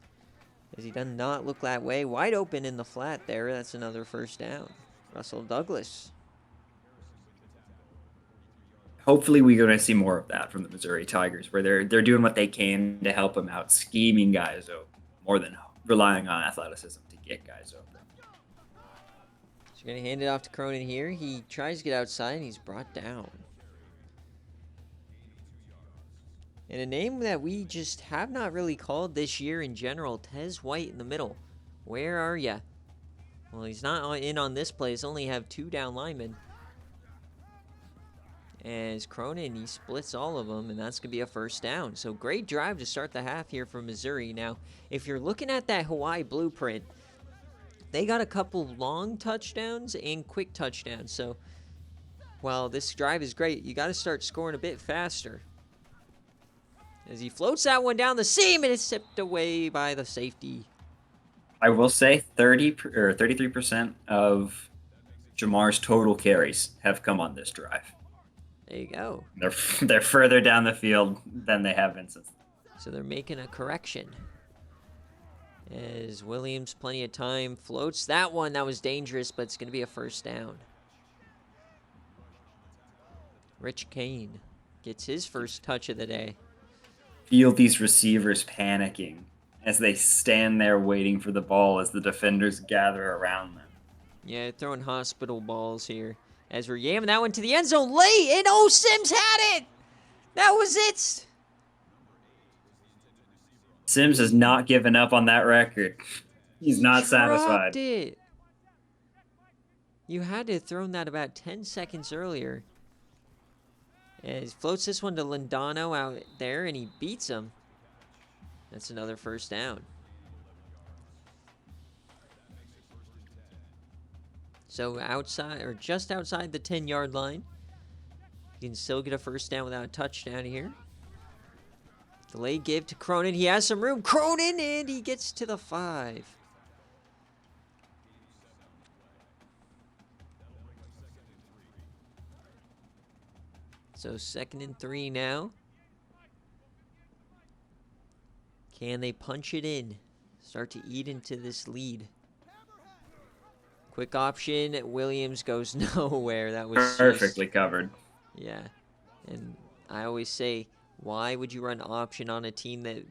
As he does not look that way. Wide open in the flat there. That's another 1st down. Russell Douglas. Hopefully we're going to see more of that from the Missouri Tigers, where they're doing what they can to help him out, scheming guys open, more than relying on athleticism to get guys open. So you're going to hand it off to Cronin here. He tries to get outside, and he's brought down. And a name that we just have not really called this year in general, Tez White in the middle. Where are ya? Well, he's not in on this play. He's only have 2 down linemen. As Cronin, he splits all of them, and that's going to be a 1st down. So great drive to start the half here for Missouri. Now, if you're looking at that Hawaii blueprint, they got a couple long touchdowns and quick touchdowns. So while this drive is great, you got to start scoring a bit faster. As he floats that one down the seam, and it's tipped away by the safety. I will say 33% of Jamar's total carries have come on this drive. There you go. They're further down the field than they have been since. So they're making a correction. As Williams, plenty of time, floats that one. That was dangerous, but it's going to be a first down. Rich Kane gets his first touch of the day. Feel these receivers panicking as they stand there waiting for the ball as the defenders gather around them. Yeah, throwing hospital balls here. As we're yamming that one to the end zone late, and oh, Sims had it! That was it! Sims has not given up on that record. He's not Dropped satisfied. it. You had to have thrown that about 10 seconds earlier. As he floats this one to Lindano out there, and he beats him. That's another first down. So outside, or just outside the 10-yard line. You can still get a first down without a touchdown here. Delay give to Cronin. He has some room. Cronin, and he gets to the 5. So 2nd and 3 now. Can they punch it in? Start to eat into this lead. Quick option. Williams goes nowhere. That was Perfectly covered. Yeah. And I always say, why would you run option on a team that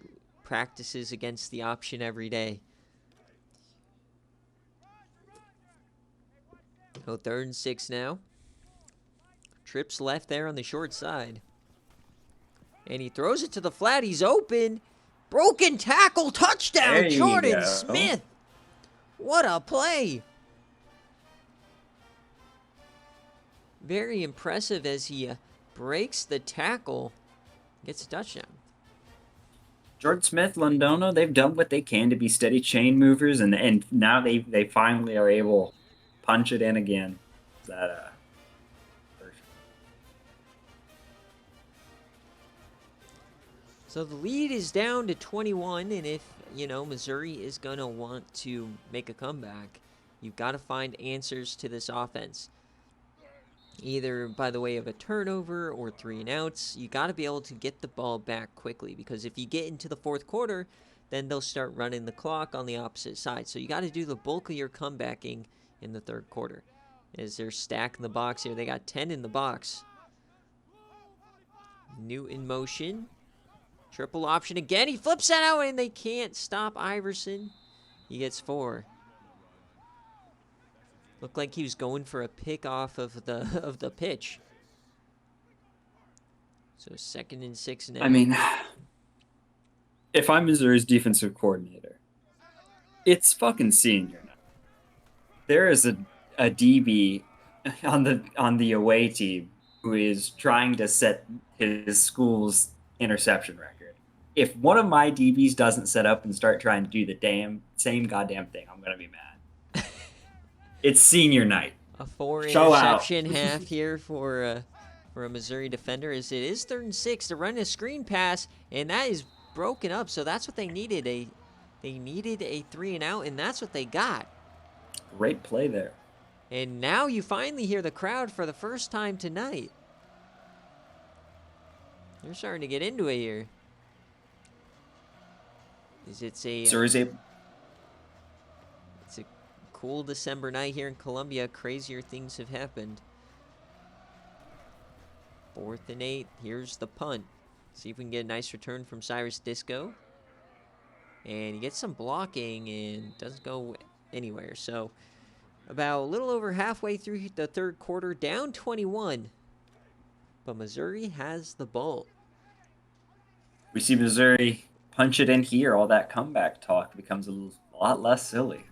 practices against the option every day? So 3rd and 6 now. Trips left there on the short side. And he throws it to the flat. He's open. Broken tackle. Touchdown. There you Jordan go. Smith. What a play. Very impressive as he breaks the tackle. Gets a touchdown. Jordan Smith, Londono, they've done what they can to be steady chain movers, and now they finally are able to punch it in again. So the lead is down to 21, and if, Missouri is going to want to make a comeback, you've got to find answers to this offense. Either by the way of a turnover or 3 and outs. You got to be able to get the ball back quickly, because if you get into the 4th quarter, then they'll start running the clock on the opposite side. So you got to do the bulk of your comebacking in the 3rd quarter. As they're stacking the box here, they got 10 in the box. New in motion. Triple option again. He flips that out, and they can't stop Iverson. He gets 4. Looked like he was going for a pick off of the pitch. So 2nd and 6 now. I mean, if I'm Missouri's defensive coordinator, it's fucking senior night. There is a DB on the away team who is trying to set his school's interception record. If one of my DBs doesn't set up and start trying to do the same goddamn thing, I'm gonna be mad. It's senior night. A 4 Show interception out. half here for a Missouri defender, as it is 3rd and 6. They're running a screen pass, and that is broken up. So that's what they needed. They needed a 3 and out, and that's what they got. Great play there. And now you finally hear the crowd for the first time tonight. They're starting to get into it here. It's a cool December night here in Columbia. Crazier things have happened. 4th and 8. Here's the punt. See if we can get a nice return from Cyrus Disco. And he gets some blocking and doesn't go anywhere. So about a little over halfway through the 3rd quarter, down 21. But Missouri has the ball. We see Missouri punch it in here. All that comeback talk becomes a lot less silly.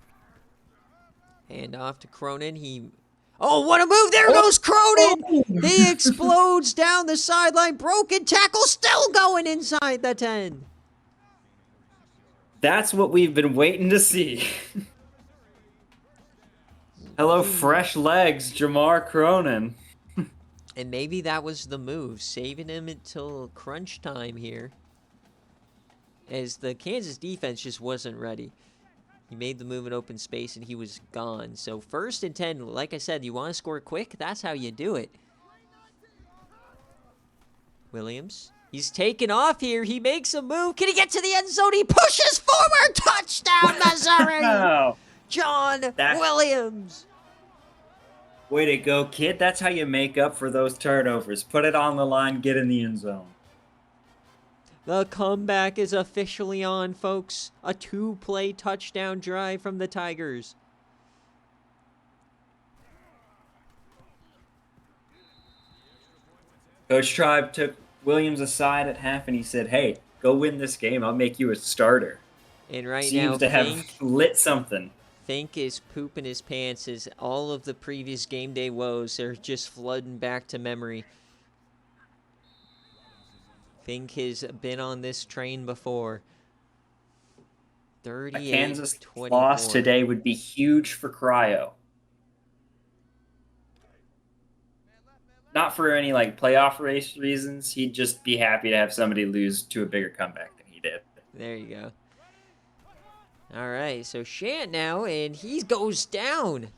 Hand off to Cronin. Oh, what a move! There goes Cronin! He explodes down the sideline. Broken tackle, still going inside the 10. That's what we've been waiting to see. Hello, fresh legs, Jamar Cronin. And maybe that was the move, saving him until crunch time here. As the Kansas defense just wasn't ready. He made the move in open space and he was gone. So 1st and 10, like I said, you want to score quick? That's how you do it. Williams. He's taken off here. He makes a move. Can he get to the end zone? He pushes forward. Touchdown, Missouri. Wow. John Williams. Way to go, kid. That's how you make up for those turnovers. Put it on the line, get in the end zone. The comeback is officially on, folks. A 2-play touchdown drive from the Tigers. Coach Tribe took Williams aside at half and he said, hey, go win this game. I'll make you a starter. And right Seems now, to have lit something. Fink is pooping his pants as all of the previous game day woes are just flooding back to memory. Fink has been on this train before. 38-24. A Kansas loss today would be huge for Cryo. Not for any playoff race reasons. He'd just be happy to have somebody lose to a bigger comeback than he did. There you go. All right, so Shant now, and he goes down.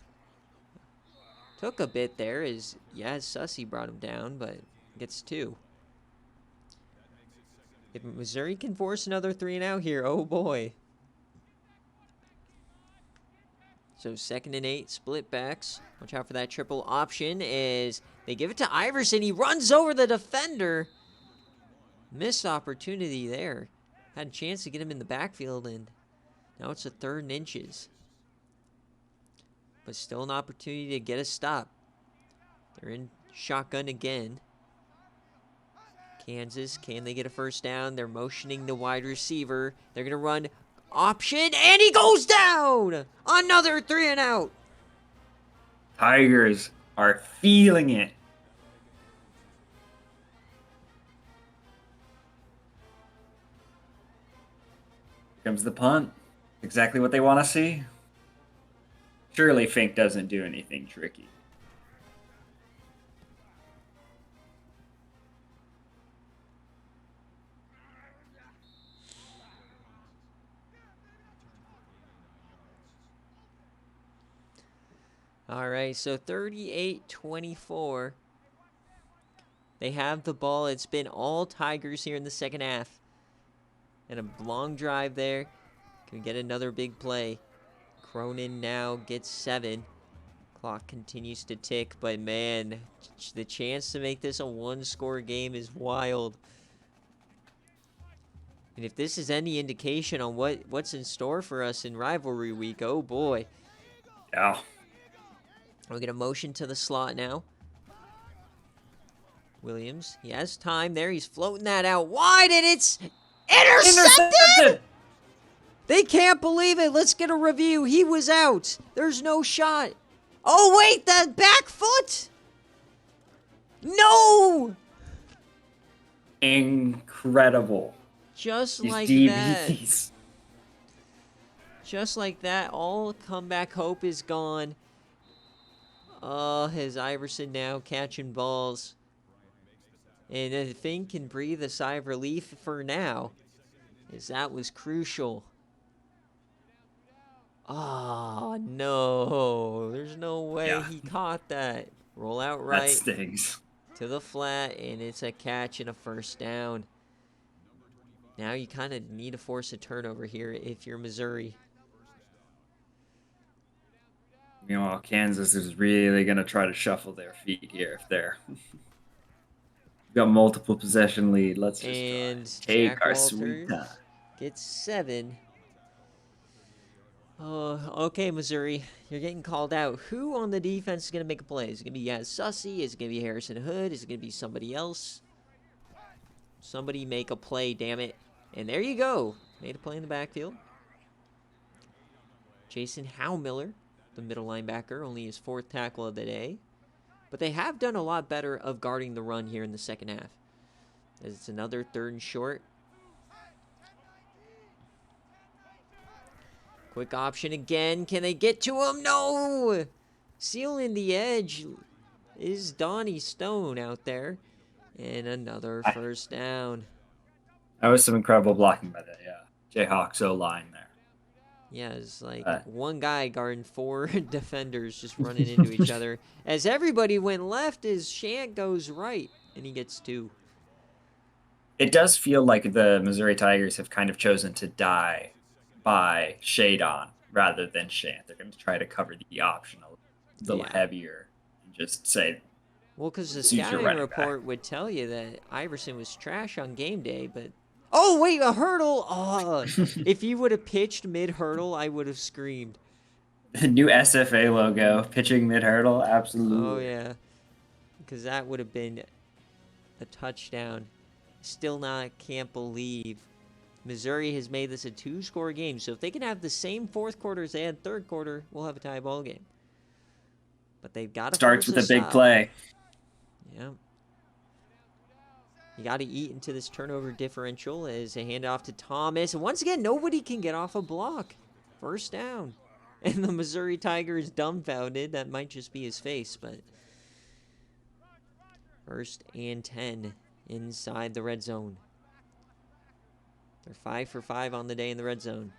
Took a bit there as, Sussy brought him down, but gets 2. If Missouri can force another 3 and out here, oh boy. So 2nd and 8, split backs. Watch out for that triple option as they give it to Iverson. He runs over the defender. Missed opportunity there. Had a chance to get him in the backfield, and now it's a 3rd and inches. But still an opportunity to get a stop. They're in shotgun again. Kansas, can they get a first down? They're motioning the wide receiver. They're going to run option, and he goes down! Another 3 and out. Tigers are feeling it. Here comes the punt. Exactly what they want to see. Surely Fink doesn't do anything tricky. All right, so 38-24. They have the ball. It's been all Tigers here in the second half. And a long drive there. Can we get another big play? Cronin now gets 7. Clock continues to tick, but man, the chance to make this a 1-score game is wild. And if this is any indication on what's in store for us in rivalry week, oh boy. Yeah. We're going to motion to the slot now. Williams, he has time there. He's floating that out wide, and it's intercepted! They can't believe it. Let's get a review. He was out. There's no shot. Oh, wait, that back foot. No! Incredible. Just These like DBs. that. Just like that, all comeback hope is gone. Oh, his Iverson now catching balls. And I think can breathe a sigh of relief for now, as that was crucial. Oh, no. There's no way he caught that. Roll out right. That stings. To the flat, and it's a catch and a first down. Now you kind of need to force a turnover here if you're Missouri. Meanwhile, Kansas is really going to try to shuffle their feet here if they're... got multiple possession lead. Let's just take our sweet time. Gets 7. Oh, okay, Missouri. You're getting called out. Who on the defense is going to make a play? Is it going to be Sussy? Is it going to be Harrison Hood? Is it going to be somebody else? Somebody make a play, damn it. And there you go. Made a play in the backfield. Jason Howmiller, the middle linebacker, only his 4th tackle of the day. But they have done a lot better of guarding the run here in the second half. As it's another 3rd and short. Quick option again. Can they get to him? No! Sealing the edge is Donnie Stone out there. And another first down. That was some incredible blocking by the Jayhawks O-line there. Yeah, it's like one guy guarding 4 defenders just running into each other. As everybody went left, as Shant goes right, and he gets 2. It does feel like the Missouri Tigers have kind of chosen to die by Shadon rather than Shant. They're going to try to cover the option a little heavier and just say, well, because the "Use your scouting running report back." would tell you that Iverson was trash on game day, but oh wait, a hurdle! Oh, if he would have pitched mid hurdle, I would have screamed. The new SFA logo, pitching mid hurdle, absolutely. Oh yeah, because that would have been a touchdown. Still can't believe Missouri has made this a 2-score game. So if they can have the same fourth quarter as they had third quarter, we'll have a tie ball game. But they've got to starts with a big play. Yeah. You got to eat into this turnover differential as they hand it off to Thomas. And once again, nobody can get off a block. First down. And the Missouri Tiger is dumbfounded. That might just be his face, but 1st and 10 inside the red zone. They're 5 for 5 on the day in the red zone.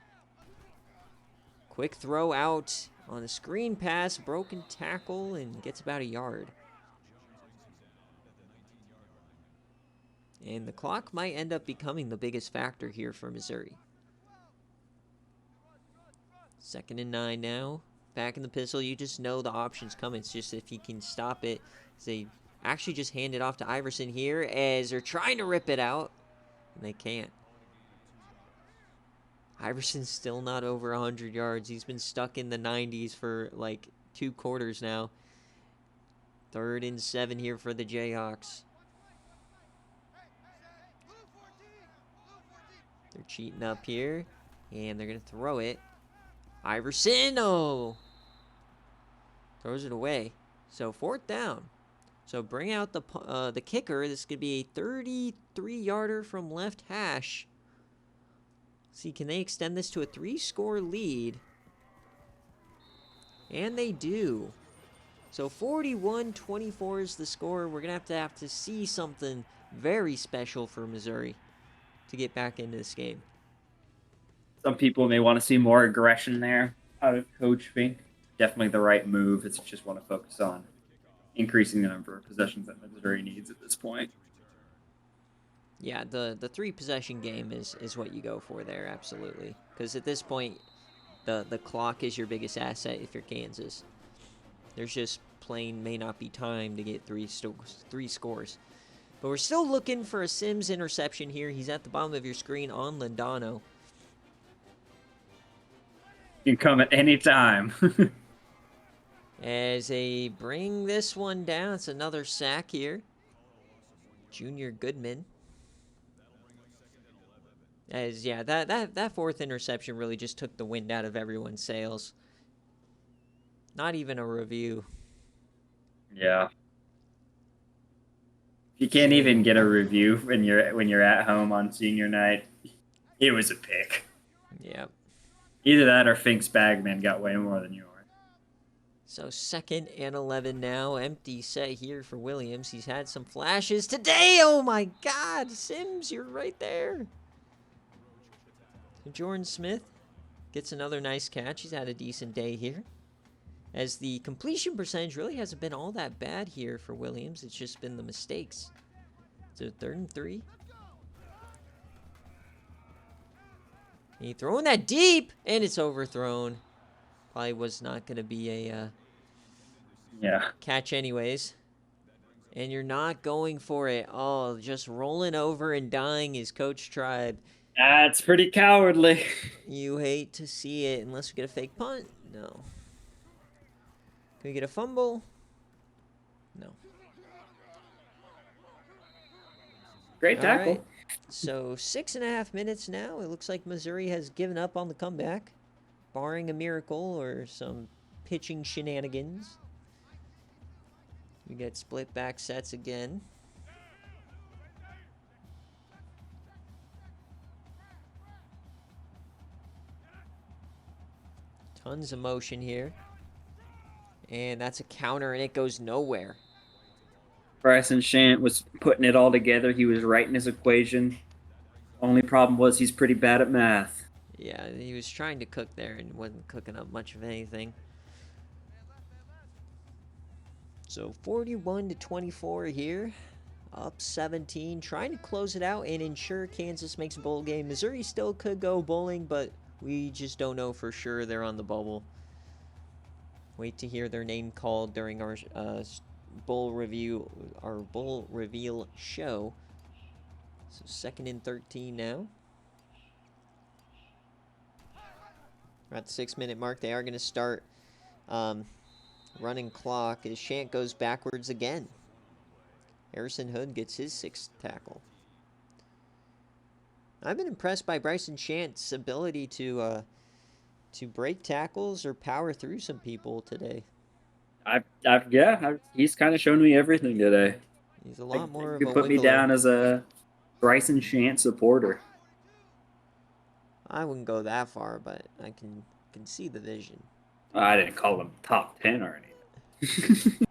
Quick throw out on a screen pass, broken tackle, and gets about a yard. And the clock might end up becoming the biggest factor here for Missouri. 2nd and 9 now. Back in the pistol, you just know the options coming. It's just if he can stop it. They actually just hand it off to Iverson here as they're trying to rip it out. And they can't. Iverson's still not over 100 yards. He's been stuck in the 90s for like 2 quarters now. 3rd and 7 here for the Jayhawks. They're cheating up here. And they're going to throw it. Iverson, throws it away. So 4th down. So bring out the kicker. This could be a 33-yarder from left hash. See, can they extend this to a 3-score lead? And they do. So 41-24 is the score. We're going to have to see something very special for Missouri to get back into this game. Some people may want to see more aggression there out of Coach Fink. Definitely the right move. It's just want to focus on increasing the number of possessions that Missouri needs at this point. Yeah, the 3-possession game is what you go for there, absolutely. Because at this point, the clock is your biggest asset if you're Kansas. There's just plain may not be time to get 3 scores. But we're still looking for a Sims interception here. He's at the bottom of your screen on Lindano. You can come at any time. As they bring this one down, it's another sack here. Junior Goodman. As yeah, that 4th interception really just took the wind out of everyone's sails. Not even a review. Yeah. You can't even get a review when you're at home on senior night. It was a pick. Yep. Either that or Fink's bagman got way more than yours. So 2nd and 11 now. Empty set here for Williams. He's had some flashes today. Oh my God. Sims, you're right there. Jordan Smith gets another nice catch. He's had a decent day here. As the completion percentage really hasn't been all that bad here for Williams. It's just been the mistakes. So 3rd and 3. And he throwing that deep, and it's overthrown. Probably was not going to be a catch anyways. And you're not going for it. Oh, just rolling over and dying is Coach Tribe. That's pretty cowardly. You hate to see it unless we get a fake punt. No. Can we get a fumble? No. Great tackle. All right. So 6.5 minutes now. It looks like Missouri has given up on the comeback, barring a miracle or some pitching shenanigans. We get split back sets again. Tons of motion here. And that's a counter, and it goes nowhere. Bryson Shant was putting it all together. He was writing his equation. Only problem was he's pretty bad at math. Yeah, he was trying to cook there and wasn't cooking up much of anything. So 41-24 here. Up 17, trying to close it out and ensure Kansas makes a bowl game. Missouri still could go bowling, but we just don't know for sure. They're on the bubble. Wait to hear their name called during our bowl reveal show. So 2nd and 13 now. We're at the 6-minute mark. They are going to start running clock as Shant goes backwards again. Harrison Hood gets his 6th tackle. I've been impressed by Bryson Shant's ability to break tackles or power through some people today. He's kind of shown me everything today. He's a lot more of you a could put me wiggler. down as a Bryson Shant supporter. I wouldn't go that far, but I can see the vision. I didn't call him top 10 or anything.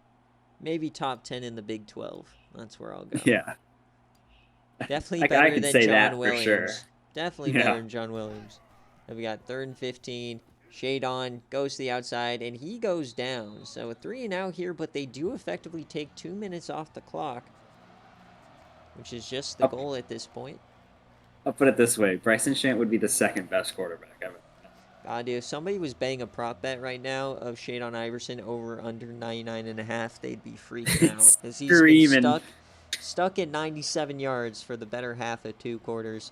Maybe top 10 in the Big 12. That's where I'll go. Yeah. Definitely I better can than say John that Williams. for sure. Definitely better than John Williams. And we got 3rd and 15. Shade on, goes to the outside, and he goes down. So a 3 and out here, but they do effectively take 2 minutes off the clock, which is just the goal at this point. I'll put it this way. Bryson Shant would be the 2nd best quarterback ever. God, if somebody was betting a prop bet right now of Shadon Iverson over under 99.5, they'd be freaking out. Because he's been stuck at 97 yards for the better half of 2 quarters.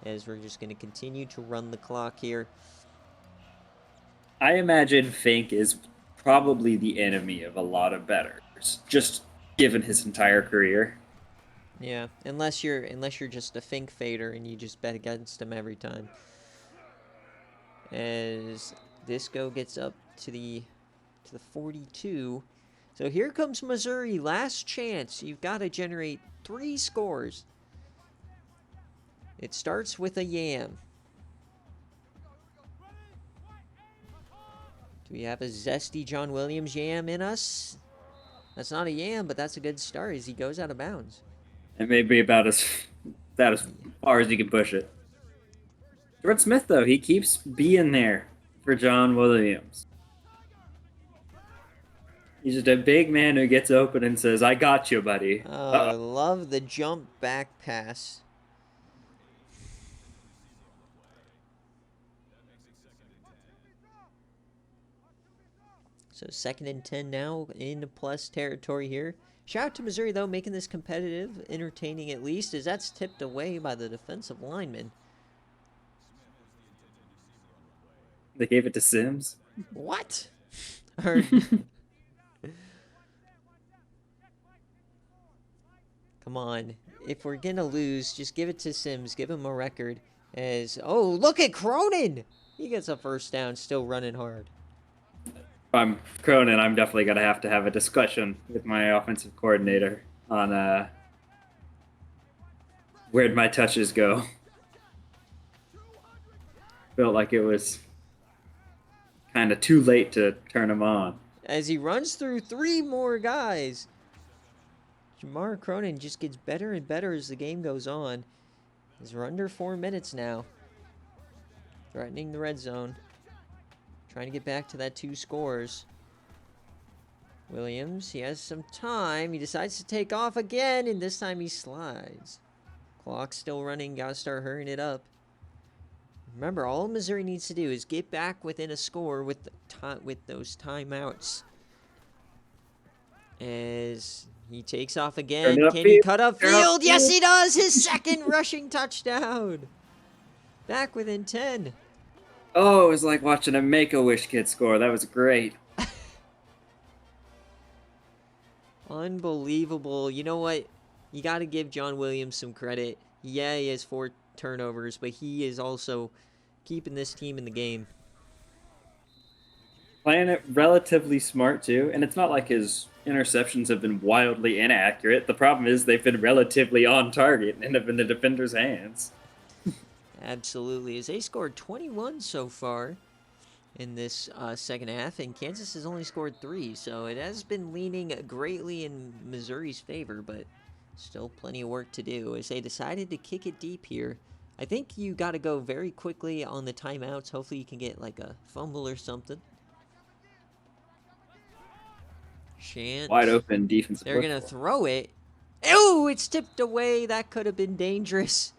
As we're just going to continue to run the clock here. I imagine Fink is probably the enemy of a lot of bettors, just given his entire career. Yeah, unless you're just a Fink fader and you just bet against him every time. As Disco gets up to the 42. So here comes Missouri, last chance. You've got to generate 3 scores. It starts with a yam. Do we have a zesty John Williams yam in us? That's not a yam, but that's a good start as he goes out of bounds. It may be about as far as you can push it. Jordan Smith, though, he keeps being there for John Williams. He's just a big man who gets open and says, I got you, buddy. Oh, I love the jump back pass. So 2nd and 10 now in plus territory here. Shout out to Missouri, though, making this competitive, entertaining at least, as that's tipped away by the defensive lineman. They gave it to Sims. What? Come on. If we're going to lose, just give it to Sims. Give him a record. Oh, look at Cronin! He gets a 1st down, still running hard. If I'm Cronin, I'm definitely going to have a discussion with my offensive coordinator on where'd my touches go. Felt like it was kind of too late to turn him on. As he runs through 3 more guys. Jamar Cronin just gets better and better as the game goes on. As we're under 4 minutes now. Threatening the red zone. Trying to get back to that 2 scores. Williams, he has some time. He decides to take off again, and this time he slides. Clock's still running. Gotta start hurrying it up. Remember, all Missouri needs to do is get back within a score with those timeouts. As he takes off again. Can he cut up field? Yes, he does! His 2nd rushing touchdown! Back within 10. Oh, it was like watching a Make-A-Wish kid score. That was great. Unbelievable. You know what? You got to give John Williams some credit. Yeah, he has 4 turnovers, but he is also keeping this team in the game. Playing it relatively smart, too. And it's not like his interceptions have been wildly inaccurate. The problem is they've been relatively on target and end up in the defender's hands. Absolutely. As they scored 21 so far. in this second half, and Kansas has only scored 3, so it has been leaning greatly in Missouri's favor, but still plenty of work to do as they decided to kick it deep here. I think you got to go very quickly on the timeouts. Hopefully you can get like a fumble or something. Shant. Wide open defensive. They're going to throw it. Ew, it's tipped away. That could have been dangerous.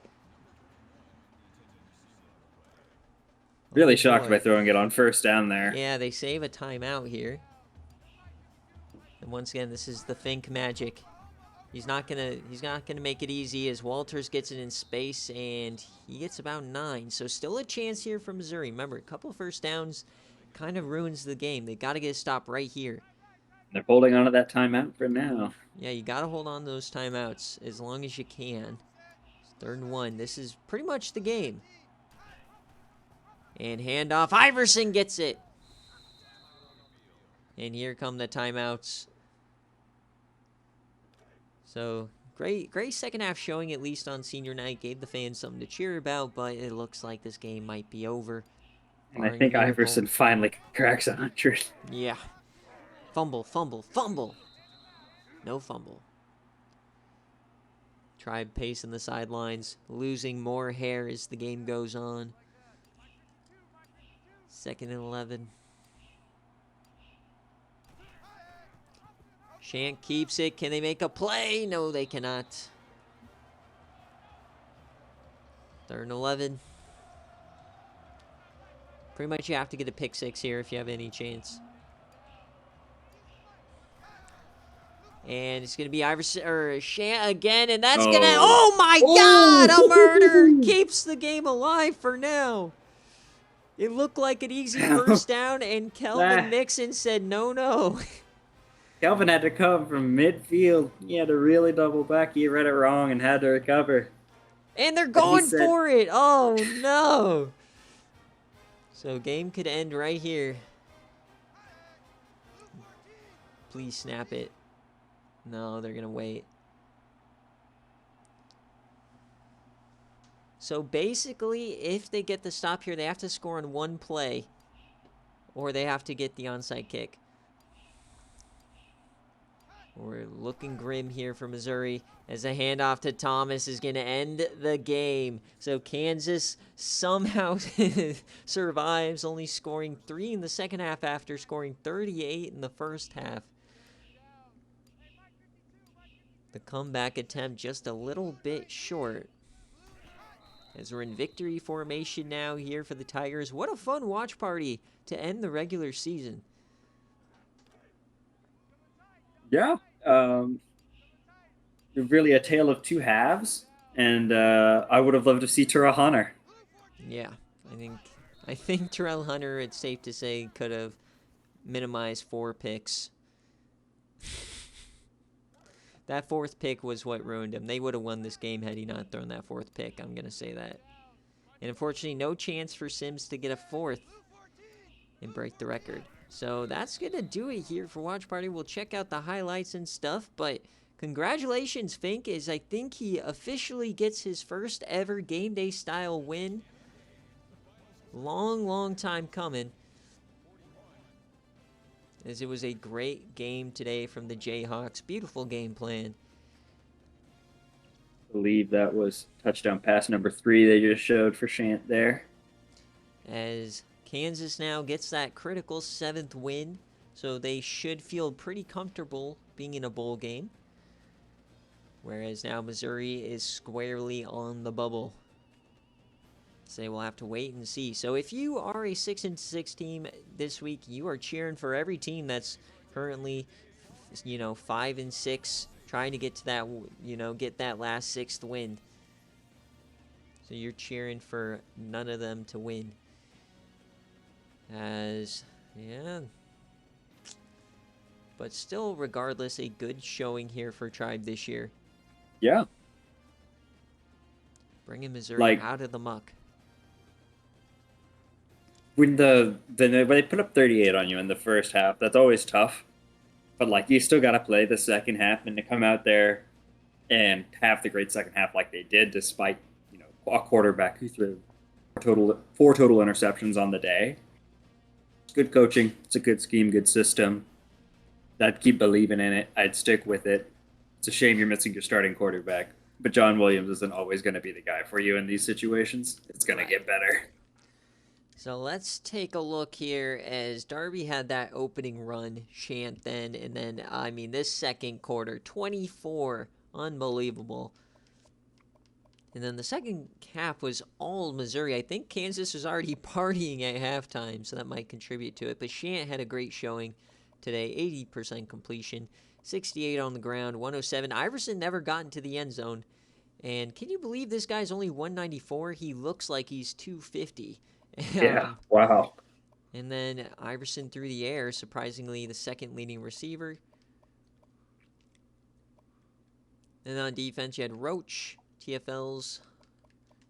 Really Oh, shocked boy. by throwing it on first down there. Yeah, they save a timeout here. And once again, this is the Fink magic. He's not gonna make it easy as Walters gets it in space, and he gets about 9. So still a chance here for Missouri. Remember, a couple first downs kind of ruins the game. They got to get a stop right here. They're holding on to that timeout for now. Yeah, you got to hold on to those timeouts as long as you can. 3rd and 1. This is pretty much the game. And handoff. Iverson gets it. And here come the timeouts. So, great second half showing, at least on senior night. Gave the fans something to cheer about, but it looks like this game might be over. And I think Iverson finally cracks 100. Yeah. Fumble, fumble, fumble. No fumble. Tribe pacing the sidelines, losing more hair as the game goes on. 2nd and 11. Shant keeps it. Can they make a play? No, they cannot. 3rd and 11. Pretty much you have to get a pick 6 here if you have any chance. And it's going to be Iverson or Shant again, and that's going to... Oh, my God! A murder! Keeps the game alive for now. It looked like an easy first down, and Kelvin Nixon said, no. Kelvin had to come from midfield. He had to really double back. He read it wrong and had to recover. And they're going for it. Oh, no. So game could end right here. Please snap it. No, they're going to wait. So basically, if they get the stop here, they have to score on 1 play. Or they have to get the onside kick. We're looking grim here for Missouri as a handoff to Thomas is going to end the game. So Kansas somehow survives, only scoring 3 in the second half after scoring 38 in the first half. The comeback attempt just a little bit short. As we're in victory formation now here for the Tigers. What a fun watch party to end the regular season. Yeah. Really a tale of 2 halves. And I would have loved to see Terrell Hunter. Yeah, I think Terrell Hunter, it's safe to say, could have minimized 4 picks. That 4th pick was what ruined him. They would have won this game had he not thrown that 4th pick. I'm going to say that. And unfortunately, no chance for Sims to get a 4th and break the record. So that's going to do it here for Watch Party. We'll check out the highlights and stuff. But congratulations, Fink, as I think he officially gets his first ever game day style win. Long time coming. As it was a great game today from the Jayhawks. Beautiful game plan. I believe that was touchdown pass number 3 they just showed for Shant there. As Kansas now gets that critical 7th win. So they should feel pretty comfortable being in a bowl game. Whereas now Missouri is squarely on the bubble. So we'll have to wait and see. So if you are a 6-6 team this week, you are cheering for every team that's currently, 5-6, trying to get to that, get that last 6th win. So you're cheering for none of them to win. But still, regardless, a good showing here for Tribe this year. Yeah. Bringing Missouri out of the muck. When they put up 38 on you in the first half, that's always tough. But you still got to play the second half, and to come out there and have the great second half like they did, despite a quarterback who threw 4 total interceptions on the day. good coaching. It's a good scheme, good system. I'd keep believing in it. I'd stick with it. It's a shame you're missing your starting quarterback. But John Williams isn't always going to be the guy for you in these situations. It's going to get better. So let's take a look here as Darby had that opening run, Shant then, and then, I mean, this second quarter, 24, unbelievable. And then the second half was all Missouri. I think Kansas was already partying at halftime, so that might contribute to it. But Shant had a great showing today, 80% completion, 68 on the ground, 107. Iverson never got into the end zone. And can you believe this guy's only 194? He looks like he's 250. Yeah, wow. And then Iverson through the air, surprisingly, the second leading receiver. And on defense, you had Roach, TFL's.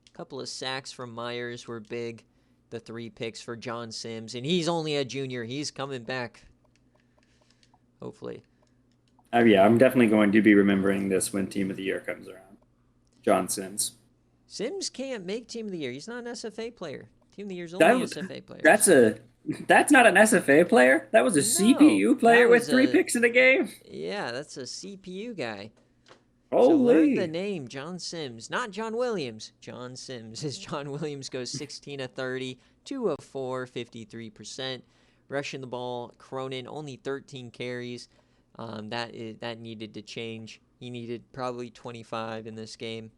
A couple of sacks from Myers were big. The 3 picks for John Sims. And he's only a junior. He's coming back. Hopefully. Yeah, I'm definitely going to be remembering this when Team of the Year comes around. John Sims. Sims can't make Team of the Year. He's not an SFA player. Team of the Year's only SFA player. That's not an SFA player. That was a CPU player with 3 picks in a game. Yeah, that's a CPU guy. Holy. So learn the name, John Sims. Not John Williams. John Sims. As John Williams goes 16 of 30, 2 of 4, 53%. Rushing the ball, Cronin only 13 carries. That needed to change. He needed probably 25 in this game.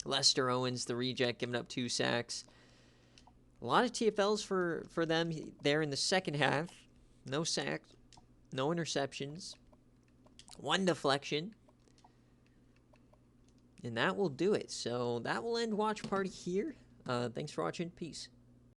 Lester Owens, the reject, giving up 2 sacks. A lot of TFLs for them there in the second half. No sacks, no interceptions, 1 deflection. And that will do it. So that will end Watch Party here. Thanks for watching. Peace.